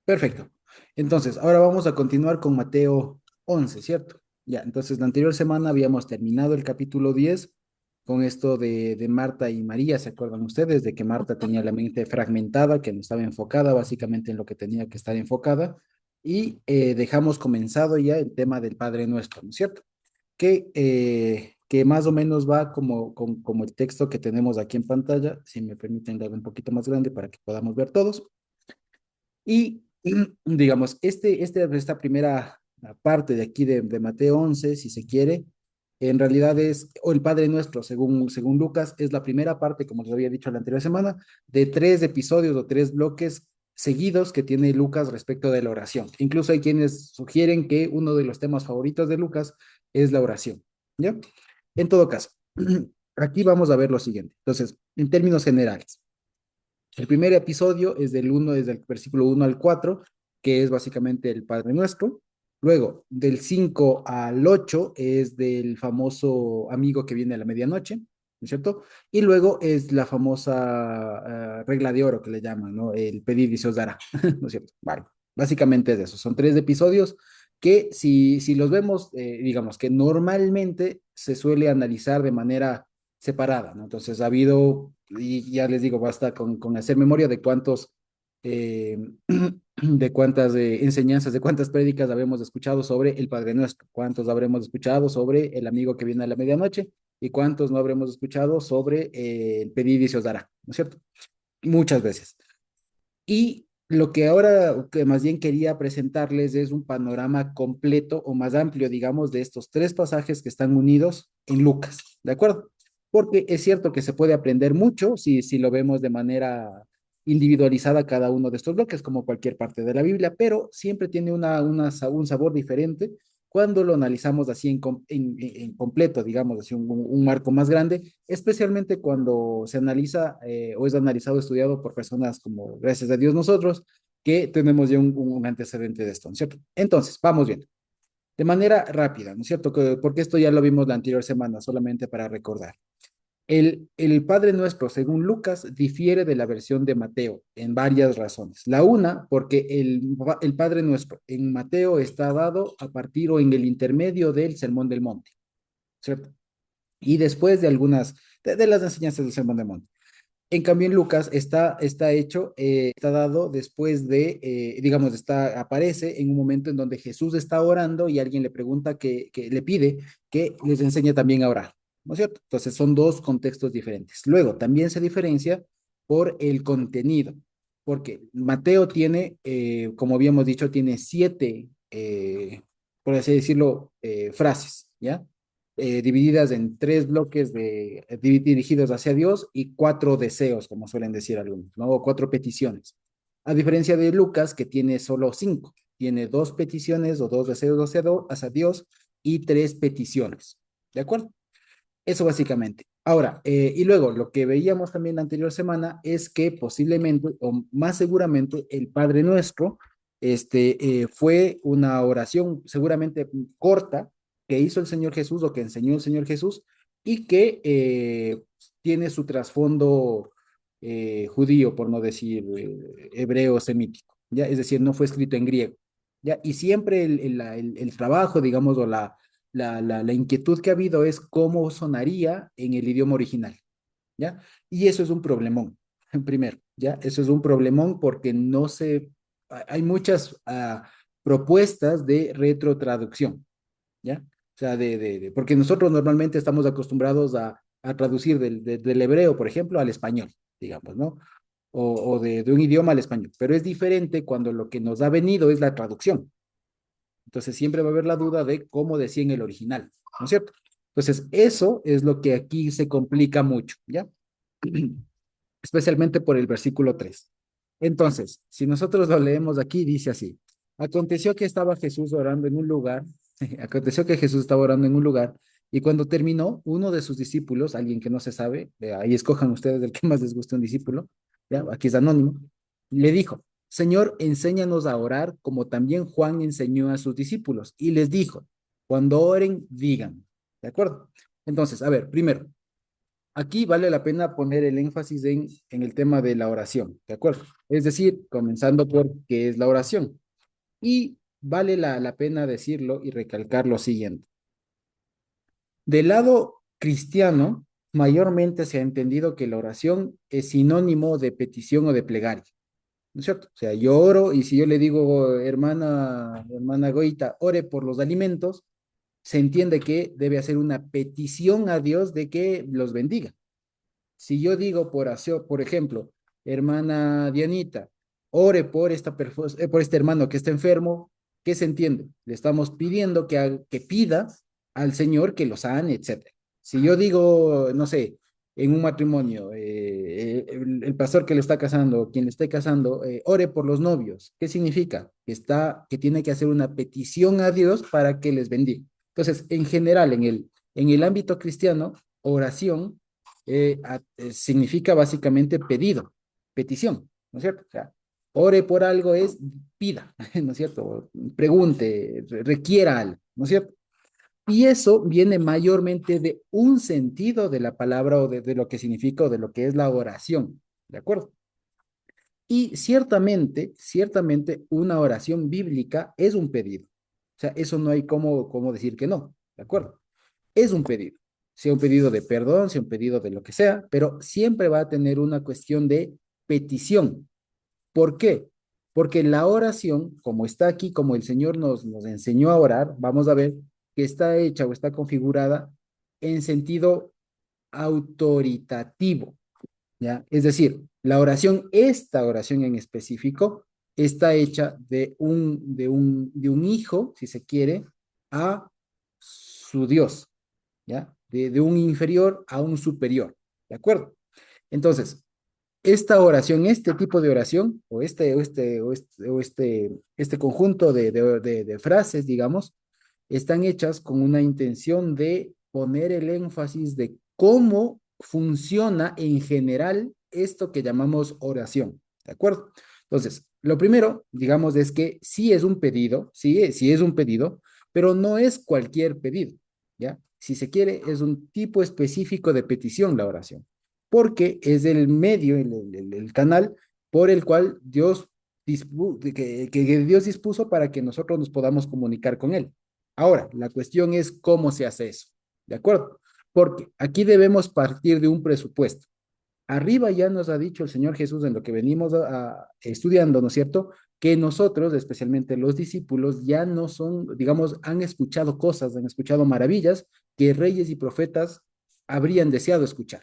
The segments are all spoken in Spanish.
Perfecto. Entonces, ahora vamos a continuar con Mateo 11, ¿cierto? Ya, entonces la anterior semana habíamos terminado el capítulo 10 con esto de Marta y María, ¿se acuerdan ustedes? De que Marta tenía la mente fragmentada, que no estaba enfocada básicamente en lo que tenía que estar enfocada, y dejamos comenzado ya el tema del Padre Nuestro, ¿no es cierto? Que más o menos va como el texto que tenemos aquí en pantalla, si me permiten darle un poquito más grande para que podamos ver todos. Y digamos, esta primera parte de aquí de Mateo 11, si se quiere, en realidad es, o el Padre Nuestro, según Lucas, es la primera parte, como les había dicho la anterior semana, de tres episodios o tres bloques seguidos que tiene Lucas respecto de la oración. Incluso hay quienes sugieren que uno de los temas favoritos de Lucas es la oración, ¿ya? En todo caso, aquí vamos a ver lo siguiente. Entonces, en términos generales. El primer episodio es desde el versículo 1 al 4, que es básicamente el Padre Nuestro. Luego, del 5 al 8 es del famoso amigo que viene a la medianoche, ¿no es cierto? Y luego es la famosa regla de oro que le llaman, ¿no? El pedir y se os dará, ¿no es cierto? Vale, básicamente es eso. Son tres episodios que si los vemos, digamos que normalmente se suele analizar de manera separada, ¿no? Entonces ha habido, y ya les digo, basta con hacer memoria de eh, de cuántas enseñanzas, de cuántas prédicas habremos escuchado sobre el Padre Nuestro, cuántos habremos escuchado sobre el amigo que viene a la medianoche y cuántos no habremos escuchado sobre el pedir y se os dará, ¿no es cierto? Muchas veces. Y lo que ahora, que más bien quería presentarles es un panorama completo o más amplio, digamos, de estos tres pasajes que están unidos en Lucas, ¿de acuerdo? Porque es cierto que se puede aprender mucho si lo vemos de manera individualizada cada uno de estos bloques, como cualquier parte de la Biblia, pero siempre tiene un sabor diferente cuando lo analizamos así en completo, digamos, así un marco más grande, especialmente cuando se analiza o es analizado, estudiado por personas como, gracias a Dios, nosotros, que tenemos ya un antecedente de esto, ¿no es cierto? Entonces, vamos bien, de manera rápida, ¿no es cierto? Porque esto ya lo vimos la anterior semana, solamente para recordar. El Padre Nuestro, según Lucas, difiere de la versión de Mateo en varias razones. La una, porque el Padre Nuestro en Mateo está dado a partir o en el intermedio del Sermón del Monte, ¿cierto? Y después de de las enseñanzas del Sermón del Monte. En cambio, en Lucas está hecho, está dado después digamos, aparece en un momento en donde Jesús está orando y alguien le pregunta que le pide que les enseñe también a orar, ¿no es cierto? Entonces son dos contextos diferentes. Luego, también se diferencia por el contenido, porque Mateo tiene, como habíamos dicho, tiene siete, por así decirlo, frases, ¿ya? Divididas en tres bloques dirigidos hacia Dios y cuatro deseos, como suelen decir algunos, ¿no? O cuatro peticiones. A diferencia de Lucas, que tiene solo cinco, tiene dos peticiones o dos deseos hacia Dios y tres peticiones. ¿De acuerdo? Eso básicamente. Ahora, y luego lo que veíamos también la anterior semana es que posiblemente, o más seguramente, el Padre Nuestro fue una oración seguramente corta que hizo el Señor Jesús o que enseñó el Señor Jesús y que tiene su trasfondo judío, por no decir hebreo semítico, ¿ya? Es decir, no fue escrito en griego, ¿ya? Y siempre el trabajo, digamos, o la inquietud que ha habido es cómo sonaría en el idioma original, ¿ya? Y eso es un problemón, primero, ¿ya? Eso es un problemón porque no se, hay muchas propuestas de retrotraducción, ¿ya? O sea, porque nosotros normalmente estamos acostumbrados a traducir del hebreo, por ejemplo, al español, digamos, ¿no? O de un idioma al español, pero es diferente cuando lo que nos ha venido es la traducción. Entonces siempre va a haber la duda de cómo decía en el original, ¿no es cierto? Entonces eso es lo que aquí se complica mucho, ¿ya? Especialmente por el versículo 3. Entonces, si nosotros lo leemos aquí, dice así, aconteció que estaba Jesús orando en un lugar, aconteció que Jesús estaba orando en un lugar, y cuando terminó, uno de sus discípulos, alguien que no se sabe, ahí escojan ustedes el que más les guste un discípulo, ¿ya? Aquí es anónimo, le dijo, Señor, enséñanos a orar como también Juan enseñó a sus discípulos, y les dijo, cuando oren, digan, ¿de acuerdo? Entonces, a ver, primero, Aquí vale la pena poner el énfasis en el tema de la oración, ¿de acuerdo? Es decir, comenzando por qué es la oración. Y vale la pena decirlo y recalcar lo siguiente. Del lado cristiano, mayormente se ha entendido que la oración es sinónimo de petición o de plegaria, ¿no es cierto? O sea, yo oro y si yo le digo, hermana Goita, ore por los alimentos, se entiende que debe hacer una petición a Dios de que los bendiga. Si yo digo por ejemplo, hermana Dianita, ore por este hermano que está enfermo, ¿qué se entiende? Le estamos pidiendo que pida al Señor que lo sane, etcétera. Si yo digo, no sé, en un matrimonio, el pastor que lo está casando, quien le esté casando, ore por los novios, ¿qué significa? Que tiene que hacer una petición a Dios para que les bendiga. Entonces, en general, en el ámbito cristiano, oración significa básicamente pedido, petición, ¿no es cierto? O sea, ore por algo es pida, ¿no es cierto? Pregunte, requiera algo, ¿no es cierto? Y eso viene mayormente de un sentido de la palabra o de lo que significa o de lo que es la oración, ¿de acuerdo? Y ciertamente una oración bíblica es un pedido. O sea, eso no hay cómo decir que no, ¿de acuerdo? Es un pedido, sea un pedido de perdón, sea un pedido de lo que sea, pero siempre va a tener una cuestión de petición. ¿Por qué? Porque la oración, como está aquí, como el Señor nos enseñó a orar, vamos a ver que está hecha o está configurada en sentido autoritativo, ¿ya? Es decir, esta oración en específico, está hecha de un hijo, si se quiere, a su Dios, ¿ya? De un inferior a un superior, ¿de acuerdo? Entonces, esta oración, este tipo de oración, este conjunto de frases, digamos, están hechas con una intención de poner el énfasis de cómo funciona en general esto que llamamos oración, ¿de acuerdo? Entonces, lo primero, digamos, es que sí es un pedido, sí es un pedido, pero no es cualquier pedido, ¿ya? Si se quiere, es un tipo específico de petición la oración, porque es el medio, el canal por el cual que Dios dispuso para que nosotros nos podamos comunicar con Él. Ahora, la cuestión es cómo se hace eso, ¿de acuerdo? Porque aquí debemos partir de un presupuesto. Arriba ya nos ha dicho el Señor Jesús en lo que venimos estudiando, ¿no es cierto? Que nosotros, especialmente los discípulos, ya no son, digamos, han escuchado cosas, han escuchado maravillas que reyes y profetas habrían deseado escuchar,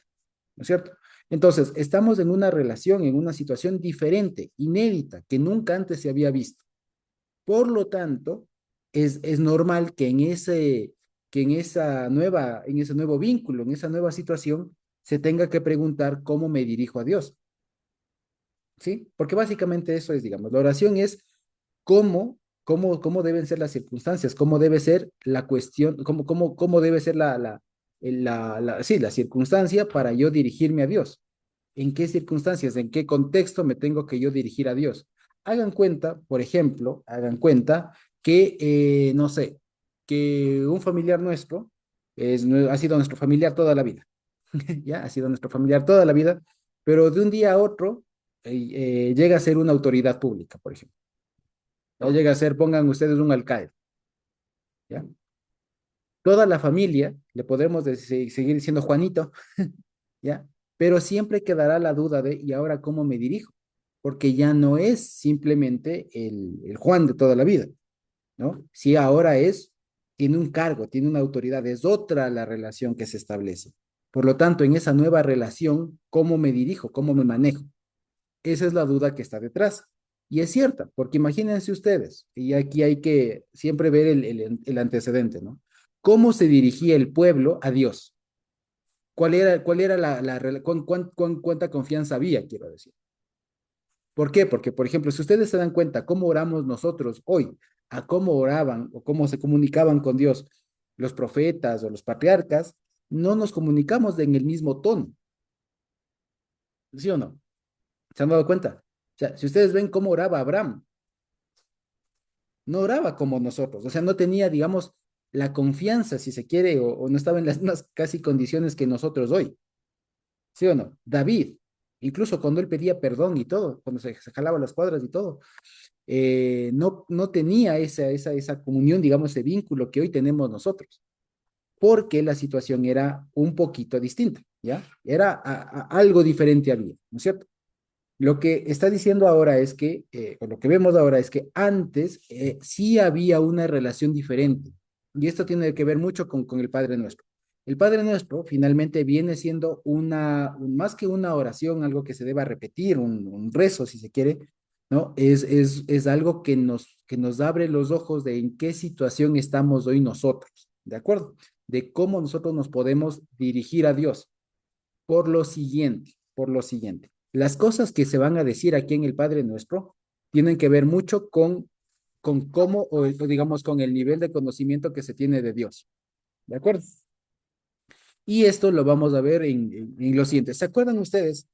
¿no es cierto? Entonces, estamos en una relación, en una situación diferente, inédita, que nunca antes se había visto. Por lo tanto, es normal que en ese nuevo vínculo, en esa nueva situación, se tenga que preguntar cómo me dirijo a Dios, ¿sí? Porque básicamente eso es, digamos, la oración es cómo deben ser las circunstancias, cómo debe ser la cuestión, cómo debe ser sí, la circunstancia para yo dirigirme a Dios. ¿En qué circunstancias, en qué contexto me tengo que yo dirigir a Dios? Hagan cuenta, por ejemplo, hagan cuenta que, no sé, que un familiar nuestro ha sido nuestro familiar toda la vida, ¿ya? Ha sido nuestro familiar toda la vida, pero de un día a otro llega a ser una autoridad pública, por ejemplo. O llega a ser, pongan ustedes un alcalde, ¿ya? Toda la familia, le podemos seguir diciendo Juanito, ¿ya? Pero siempre quedará la duda de, ¿y ahora cómo me dirijo? Porque ya no es simplemente el Juan de toda la vida, ¿no? Si ahora tiene un cargo, tiene una autoridad, es otra la relación que se establece. Por lo tanto, en esa nueva relación, ¿cómo me dirijo? ¿Cómo me manejo? Esa es la duda que está detrás. Y es cierta, porque imagínense ustedes, y aquí hay que siempre ver el antecedente, ¿no? ¿Cómo se dirigía el pueblo a Dios? ¿Cuál era cuánta confianza había, quiero decir? ¿Por qué? Porque, por ejemplo, si ustedes se dan cuenta cómo oramos nosotros hoy, a cómo oraban o cómo se comunicaban con Dios los profetas o los patriarcas, no nos comunicamos en el mismo tono, ¿sí o no? ¿Se han dado cuenta? O sea, si ustedes ven cómo oraba Abraham, no oraba como nosotros, o sea, no tenía, digamos, la confianza, si se quiere, o no estaba en las mismas casi condiciones que nosotros hoy. ¿sí o no? David, incluso cuando él pedía perdón y todo, cuando se jalaba las cuadras y todo, no tenía esa comunión, digamos, ese vínculo que hoy tenemos nosotros, porque la situación era un poquito distinta, ¿ya? Era algo diferente había, ¿no es cierto? Lo que está diciendo ahora es que, o lo que vemos ahora es que antes sí había una relación diferente. Y esto tiene que ver mucho con el Padre Nuestro. El Padre Nuestro finalmente viene siendo más que una oración, algo que se deba repetir, un rezo, si se quiere, ¿no? Es algo que nos abre los ojos de en qué situación estamos hoy nosotros, ¿de acuerdo? De cómo nosotros nos podemos dirigir a Dios por lo siguiente. Las cosas que se van a decir aquí en el Padre Nuestro tienen que ver mucho con cómo, o digamos, con el nivel de conocimiento que se tiene de Dios. ¿De acuerdo? Y esto lo vamos a ver en lo siguiente. ¿Se acuerdan ustedes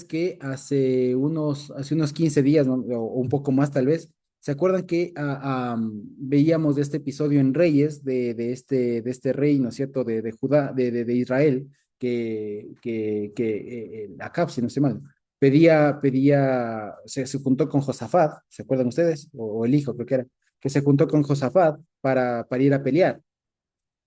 que hace unos 15 días, ¿no? O un poco más tal vez, ¿se acuerdan que veíamos de este episodio en Reyes de este rey, ¿no es cierto?, de Judá, de Israel, Acab, si no estoy mal, se juntó con Josafat, ¿se acuerdan ustedes? O el hijo, creo que era, que se juntó con Josafat para ir a pelear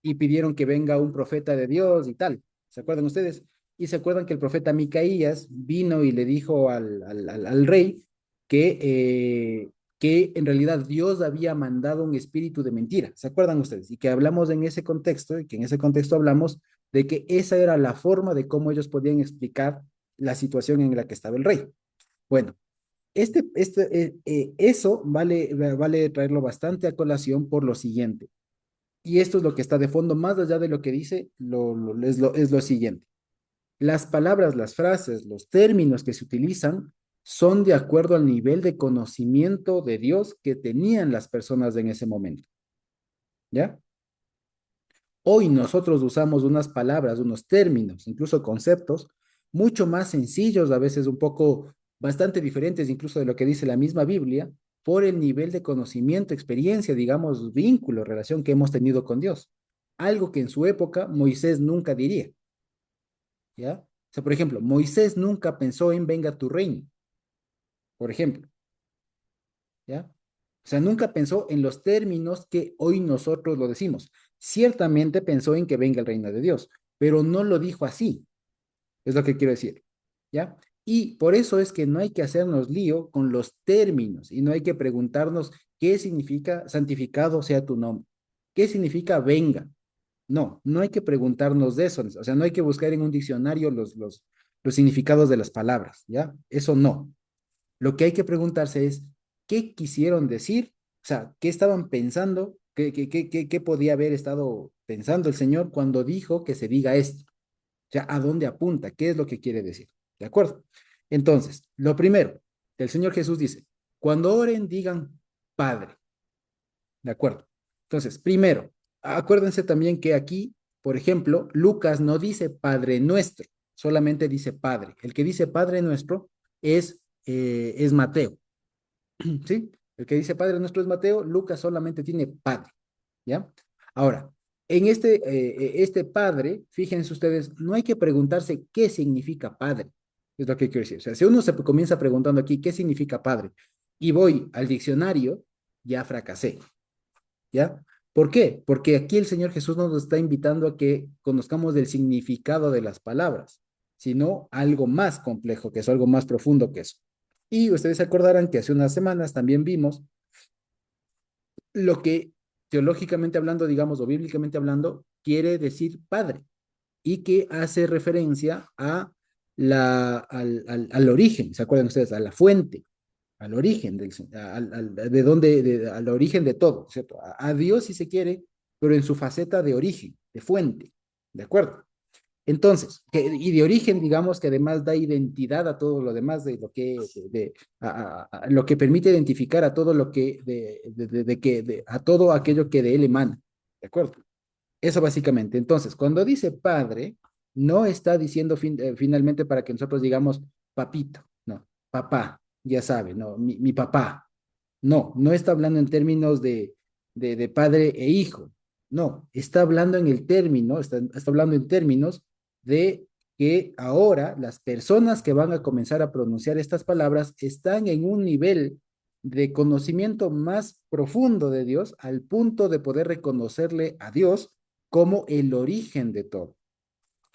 y pidieron que venga un profeta de Dios y tal. ¿Se acuerdan ustedes? Y se acuerdan que el profeta Micaías vino y le dijo al rey que en realidad Dios había mandado un espíritu de mentira. ¿Se acuerdan ustedes? Y que hablamos en ese contexto, y que en ese contexto hablamos de que esa era la forma de cómo ellos podían explicar la situación en la que estaba el rey. Bueno, eso vale traerlo bastante a colación por lo siguiente. Y esto es lo que está de fondo, más allá de lo que dice, es lo siguiente. Las palabras, las frases, los términos que se utilizan son de acuerdo al nivel de conocimiento de Dios que tenían las personas en ese momento. ¿Ya? Hoy nosotros usamos unas palabras, unos términos, incluso conceptos, mucho más sencillos, a veces un poco bastante diferentes incluso de lo que dice la misma Biblia, por el nivel de conocimiento, experiencia, digamos, vínculo, relación que hemos tenido con Dios. Algo que en su época Moisés nunca diría, ¿ya? O sea, por ejemplo, Moisés nunca pensó en venga tu reino, por ejemplo, ¿ya? O sea, nunca pensó en los términos que hoy nosotros lo decimos. Ciertamente pensó en que venga el reino de Dios, pero no lo dijo así, es lo que quiero decir, ¿ya? Y por eso es que no hay que hacernos lío con los términos y no hay que preguntarnos qué significa santificado sea tu nombre, qué significa venga. No, no hay que preguntarnos de eso, o sea, no hay que buscar en un diccionario los significados de las palabras, ¿ya? Eso no. Lo que hay que preguntarse es, ¿qué quisieron decir? O sea, ¿qué estaban pensando? ¿Qué podía haber estado pensando el Señor cuando dijo que se diga esto? O sea, ¿a dónde apunta? ¿Qué es lo que quiere decir? ¿De acuerdo? Entonces, lo primero, el Señor Jesús dice, cuando oren, digan Padre. ¿De acuerdo? Entonces, primero, acuérdense también que aquí, por ejemplo, Lucas no dice Padre nuestro, solamente dice Padre. El que dice Padre nuestro es Mateo, ¿sí? El que dice Padre nuestro es Mateo, Lucas solamente tiene Padre, ¿ya? Ahora, este Padre, fíjense ustedes, no hay que preguntarse qué significa Padre, es lo que quiero decir. O sea, si uno se comienza preguntando aquí qué significa Padre y voy al diccionario, ya fracasé. ¿Ya? ¿Por qué? Porque aquí el Señor Jesús nos está invitando a que conozcamos el significado de las palabras, sino algo más complejo que eso, algo más profundo que eso. Y ustedes se acordarán que hace unas semanas también vimos lo que teológicamente hablando, digamos, o bíblicamente hablando, quiere decir Padre y que hace referencia al origen, ¿se acuerdan ustedes? A la fuente, al origen, de dónde, al origen de todo, ¿cierto? A Dios si se quiere, pero en su faceta de origen, de fuente, ¿de acuerdo? Entonces, y de origen, digamos que además da identidad a todo lo demás de lo que, lo que permite identificar a todo lo que, a todo aquello que de él emana, ¿de acuerdo? Eso básicamente. Entonces, cuando dice padre, no está diciendo finalmente para que nosotros digamos papito, no, papá, ya sabe, no, mi papá. No, no está hablando en términos de padre e hijo. No, está hablando en el término, está hablando en términos de que ahora las personas que van a comenzar a pronunciar estas palabras están en un nivel de conocimiento más profundo de Dios al punto de poder reconocerle a Dios como el origen de todo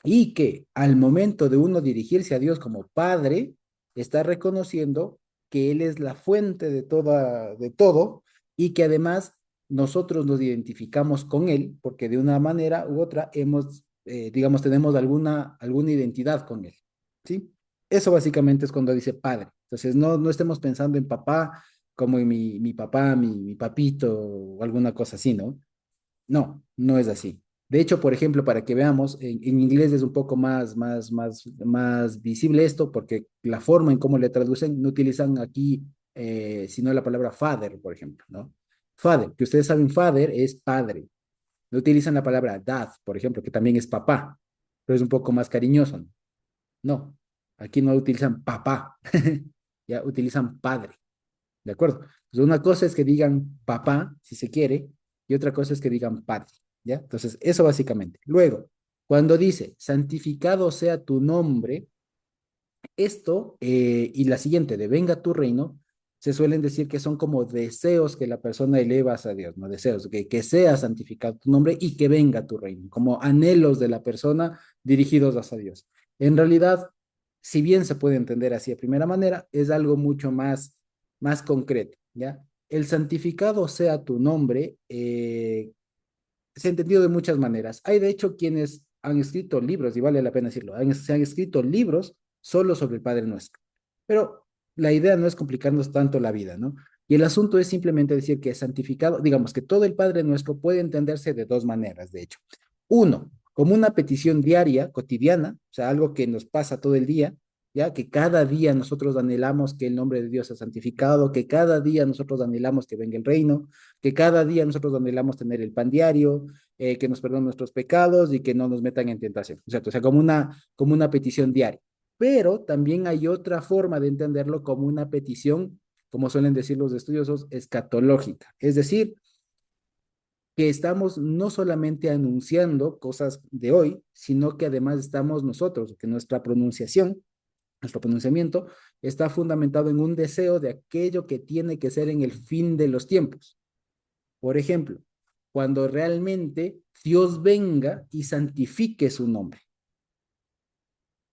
y que al momento de uno dirigirse a Dios como Padre, está reconociendo que Él es la fuente de todo, y que además nosotros nos identificamos con Él, porque de una manera u otra digamos, tenemos alguna identidad con Él, ¿sí? Eso básicamente es cuando dice Padre. Entonces, no estemos pensando en papá como en mi papá, mi papito o alguna cosa así, ¿no? No, no es así. De hecho, por ejemplo, para que veamos, en inglés es un poco más visible esto, porque la forma en cómo le traducen, no utilizan aquí, sino la palabra father, por ejemplo, ¿no? Father, que ustedes saben, father es padre. No utilizan la palabra dad, por ejemplo, que también es papá, pero es un poco más cariñoso, ¿no? No, aquí no utilizan papá, ya utilizan padre. ¿De acuerdo? Entonces, una cosa es que digan papá, si se quiere, y otra cosa es que digan padre, ¿ya? Entonces, eso básicamente. Luego, cuando dice, santificado sea tu nombre, esto y la siguiente, de venga tu reino, se suelen decir que son como deseos que la persona eleva hacia Dios, ¿no? Deseos, que sea santificado tu nombre y que venga tu reino, como anhelos de la persona dirigidos hacia Dios. En realidad, si bien se puede entender así de primera manera, es algo mucho más concreto, ¿ya? El santificado sea tu nombre, se ha entendido de muchas maneras. Hay de hecho quienes han escrito libros, y vale la pena decirlo, se han escrito libros solo sobre el Padre Nuestro. Pero la idea no es complicarnos tanto la vida, ¿no? Y el asunto es simplemente decir que es santificado, digamos que todo el Padre Nuestro puede entenderse de dos maneras, de hecho. Uno, como una petición diaria, cotidiana, o sea, algo que nos pasa todo el día, ya que cada día nosotros anhelamos que el nombre de Dios sea santificado, que cada día nosotros anhelamos que venga el reino, que cada día nosotros anhelamos tener el pan diario, que nos perdonen nuestros pecados y que no nos metan en tentación, ¿cierto? O sea, como una petición diaria. Pero también hay otra forma de entenderlo como una petición, como suelen decir los estudiosos, escatológica. Es decir, que estamos no solamente anunciando cosas de hoy, sino que además estamos nosotros, que nuestro pronunciamiento, está fundamentado en un deseo de aquello que tiene que ser en el fin de los tiempos. Por ejemplo, cuando realmente Dios venga y santifique su nombre.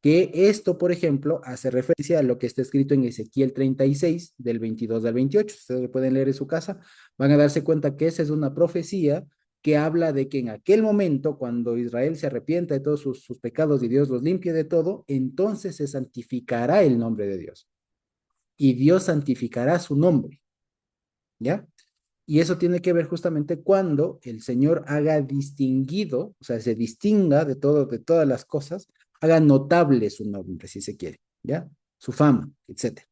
Que esto, por ejemplo, hace referencia a lo que está escrito en Ezequiel 36, del 22 al 28. Ustedes lo pueden leer en su casa. Van a darse cuenta que esa es una profecía que habla de que en aquel momento, cuando Israel se arrepienta de todos sus pecados y Dios los limpie de todo, entonces se santificará el nombre de Dios. Y Dios santificará su nombre. ¿Ya? Y eso tiene que ver justamente cuando el Señor haga distinguido, o sea, se distinga de todas las cosas, haga notable su nombre, si se quiere, ¿ya? Su fama, etcétera,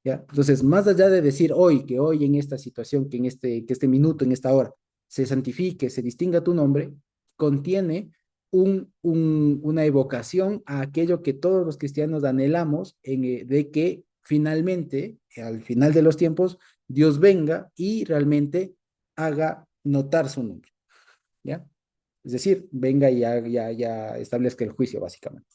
¿ya? Entonces, más allá de decir hoy, que hoy en esta situación, que este minuto, en esta hora, se santifique, se distinga tu nombre, contiene una evocación a aquello que todos los cristianos anhelamos de que finalmente, al final de los tiempos, Dios venga y realmente haga notar su nombre, ¿ya? Es decir, venga y ya establezca el juicio, básicamente.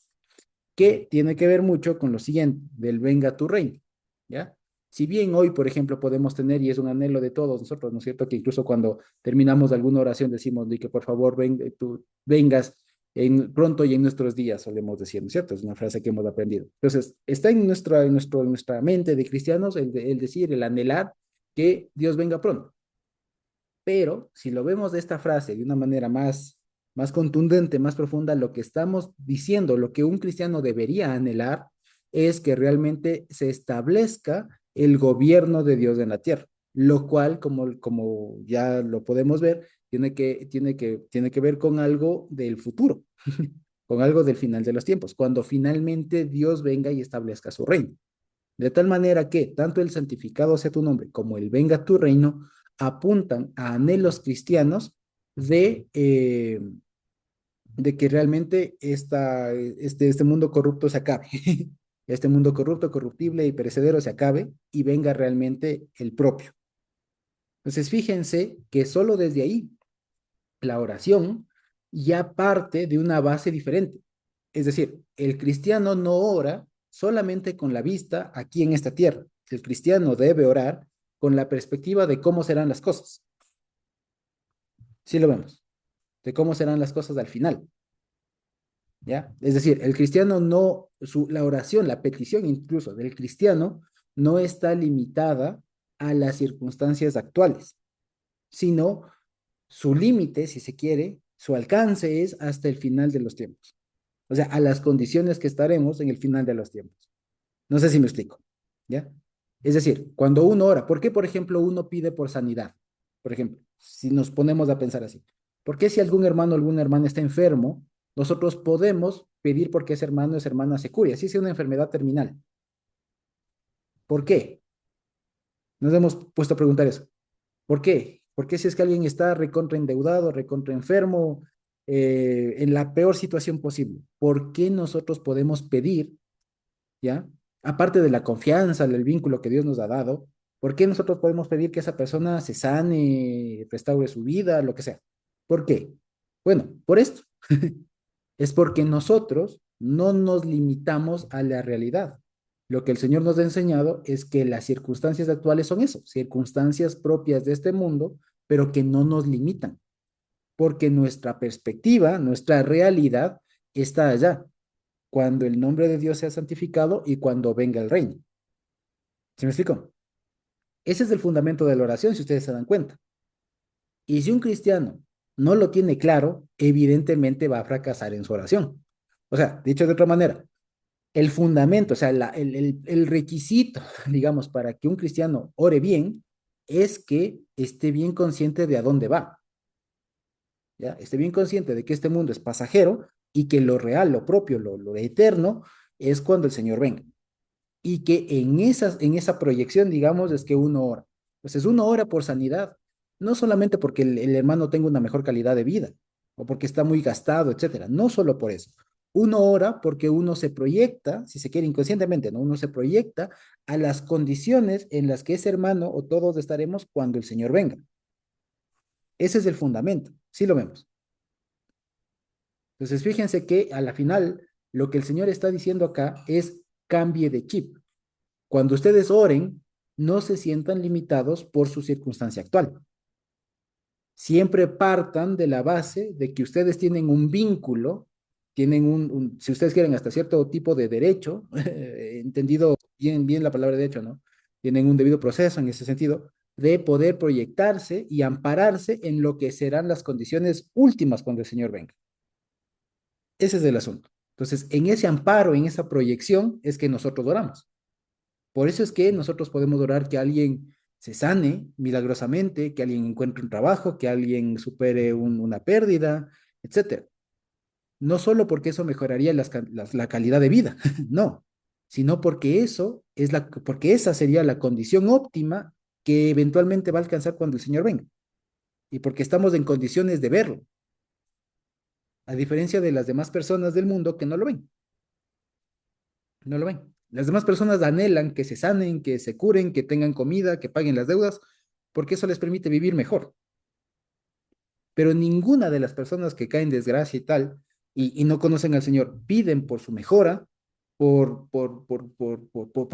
Que tiene que ver mucho con lo siguiente, del venga tu reino, ¿ya? Si bien hoy, por ejemplo, podemos tener, y es un anhelo de todos nosotros, ¿no es cierto? Que incluso cuando terminamos alguna oración decimos de que por favor tú vengas pronto y en nuestros días, solemos decir, ¿no es cierto? Es una frase que hemos aprendido. Entonces, está en nuestra mente de cristianos el decir, el anhelar que Dios venga pronto. Pero si lo vemos de esta frase de una manera más contundente, más profunda, lo que estamos diciendo, lo que un cristiano debería anhelar, es que realmente se establezca el gobierno de Dios en la tierra, lo cual, como ya lo podemos ver, tiene que ver con algo del futuro, con algo del final de los tiempos, cuando finalmente Dios venga y establezca su reino. De tal manera que tanto el santificado sea tu nombre como el venga tu reino apuntan a anhelos cristianos de que realmente este mundo corrupto se acabe. Este mundo corrupto, corruptible y perecedero se acabe y venga realmente el propio. Entonces, fíjense que solo desde ahí la oración ya parte de una base diferente. Es decir, el cristiano no ora solamente con la vista aquí en esta tierra. El cristiano debe orar con la perspectiva de cómo serán las cosas. Sí lo vemos, de cómo serán las cosas al final. ¿Ya? Es decir, el cristiano no, la oración, la petición incluso del cristiano no está limitada a las circunstancias actuales, sino su límite, si se quiere, su alcance es hasta el final de los tiempos. O sea, a las condiciones que estaremos en el final de los tiempos. No sé si me explico, ¿ya? Es decir, cuando uno ora, ¿por qué, por ejemplo, uno pide por sanidad? Por ejemplo, si nos ponemos a pensar así, ¿por qué si algún hermano o alguna hermana está enfermo, nosotros podemos pedir porque ese hermano o esa hermana se cure, así sea una enfermedad terminal? ¿Por qué? Nos hemos puesto a preguntar eso. ¿Por qué? Porque si es que alguien está recontra endeudado, recontra enfermo, en la peor situación posible, ¿por qué nosotros podemos pedir, ya? Aparte de la confianza, el vínculo que Dios nos ha dado, ¿por qué nosotros podemos pedir que esa persona se sane, restaure su vida, lo que sea? ¿Por qué? Bueno, por esto. Es porque nosotros no nos limitamos a la realidad. Lo que el Señor nos ha enseñado es que las circunstancias actuales son eso, circunstancias propias de este mundo, pero que no nos limitan, porque nuestra perspectiva, nuestra realidad está allá, cuando el nombre de Dios sea santificado y cuando venga el reino. ¿Se me explicó? Ese es el fundamento de la oración, si ustedes se dan cuenta. Y si un cristiano no lo tiene claro, evidentemente va a fracasar en su oración. O sea, dicho de otra manera, el fundamento, o sea, el requisito, digamos, para que un cristiano ore bien es que esté bien consciente de a dónde va, ¿ya? Esté bien consciente de que este mundo es pasajero y que lo real, lo propio, lo eterno es cuando el Señor venga. Y que en esa proyección, digamos, es que uno ora. Entonces, uno ora por sanidad, no solamente porque el hermano tenga una mejor calidad de vida o porque está muy gastado, etcétera, no solo por eso. Uno ora porque uno se proyecta, si se quiere inconscientemente, ¿no? Uno se proyecta a las condiciones en las que ese hermano o todos estaremos cuando el Señor venga. Ese es el fundamento, sí lo vemos. Entonces, fíjense que a la final, lo que el Señor está diciendo acá es cambie de chip. Cuando ustedes oren, no se sientan limitados por su circunstancia actual. Siempre partan de la base de que ustedes tienen un vínculo, tienen si ustedes quieren, hasta cierto tipo de derecho, entendido bien la palabra derecho, ¿no? Tienen un debido proceso en ese sentido, de poder proyectarse y ampararse en lo que serán las condiciones últimas cuando el Señor venga. Ese es el asunto. Entonces, en ese amparo, en esa proyección, es que nosotros oramos. Por eso es que nosotros podemos orar que alguien se sane milagrosamente, que alguien encuentre un trabajo, que alguien supere una pérdida, etcétera. No solo porque eso mejoraría la calidad de vida, no, sino porque porque esa sería la condición óptima que eventualmente va a alcanzar cuando el Señor venga. Y porque estamos en condiciones de verlo, a diferencia de las demás personas del mundo que no lo ven, no lo ven. Las demás personas anhelan que se sanen, que se curen, que tengan comida, que paguen las deudas, porque eso les permite vivir mejor. Pero ninguna de las personas que caen en desgracia y tal, y no conocen al Señor, piden por su mejora, por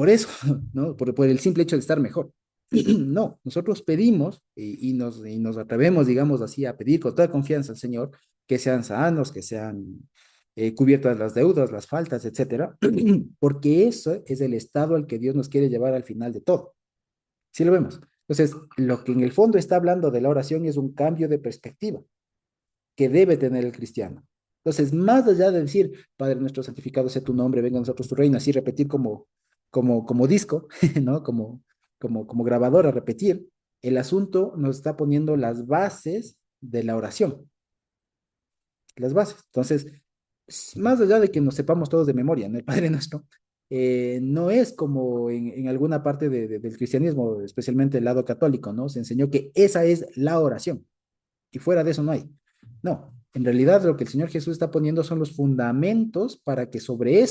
eso, ¿no? Por el simple hecho de estar mejor. No, nosotros pedimos y nos atrevemos, digamos así, a pedir con toda confianza al Señor que sean sanos, que sean cubiertas las deudas, las faltas, etcétera, porque eso es el estado al que Dios nos quiere llevar al final de todo. ¿Sí lo vemos? Entonces, lo que en el fondo está hablando de la oración es un cambio de perspectiva que debe tener el cristiano. Entonces, más allá de decir, Padre nuestro santificado sea tu nombre, venga a nosotros tu reino, así repetir como disco, ¿no? Como grabador a repetir, el asunto nos está poniendo las bases de la oración, las bases. Entonces, más allá de que nos sepamos todos de memoria, ¿no? El Padre Nuestro, no es como en alguna parte del cristianismo, especialmente el lado católico, ¿no? Se enseñó que esa es la oración y fuera de eso no hay. No, en realidad lo que el Señor Jesús está poniendo son los fundamentos para que sobre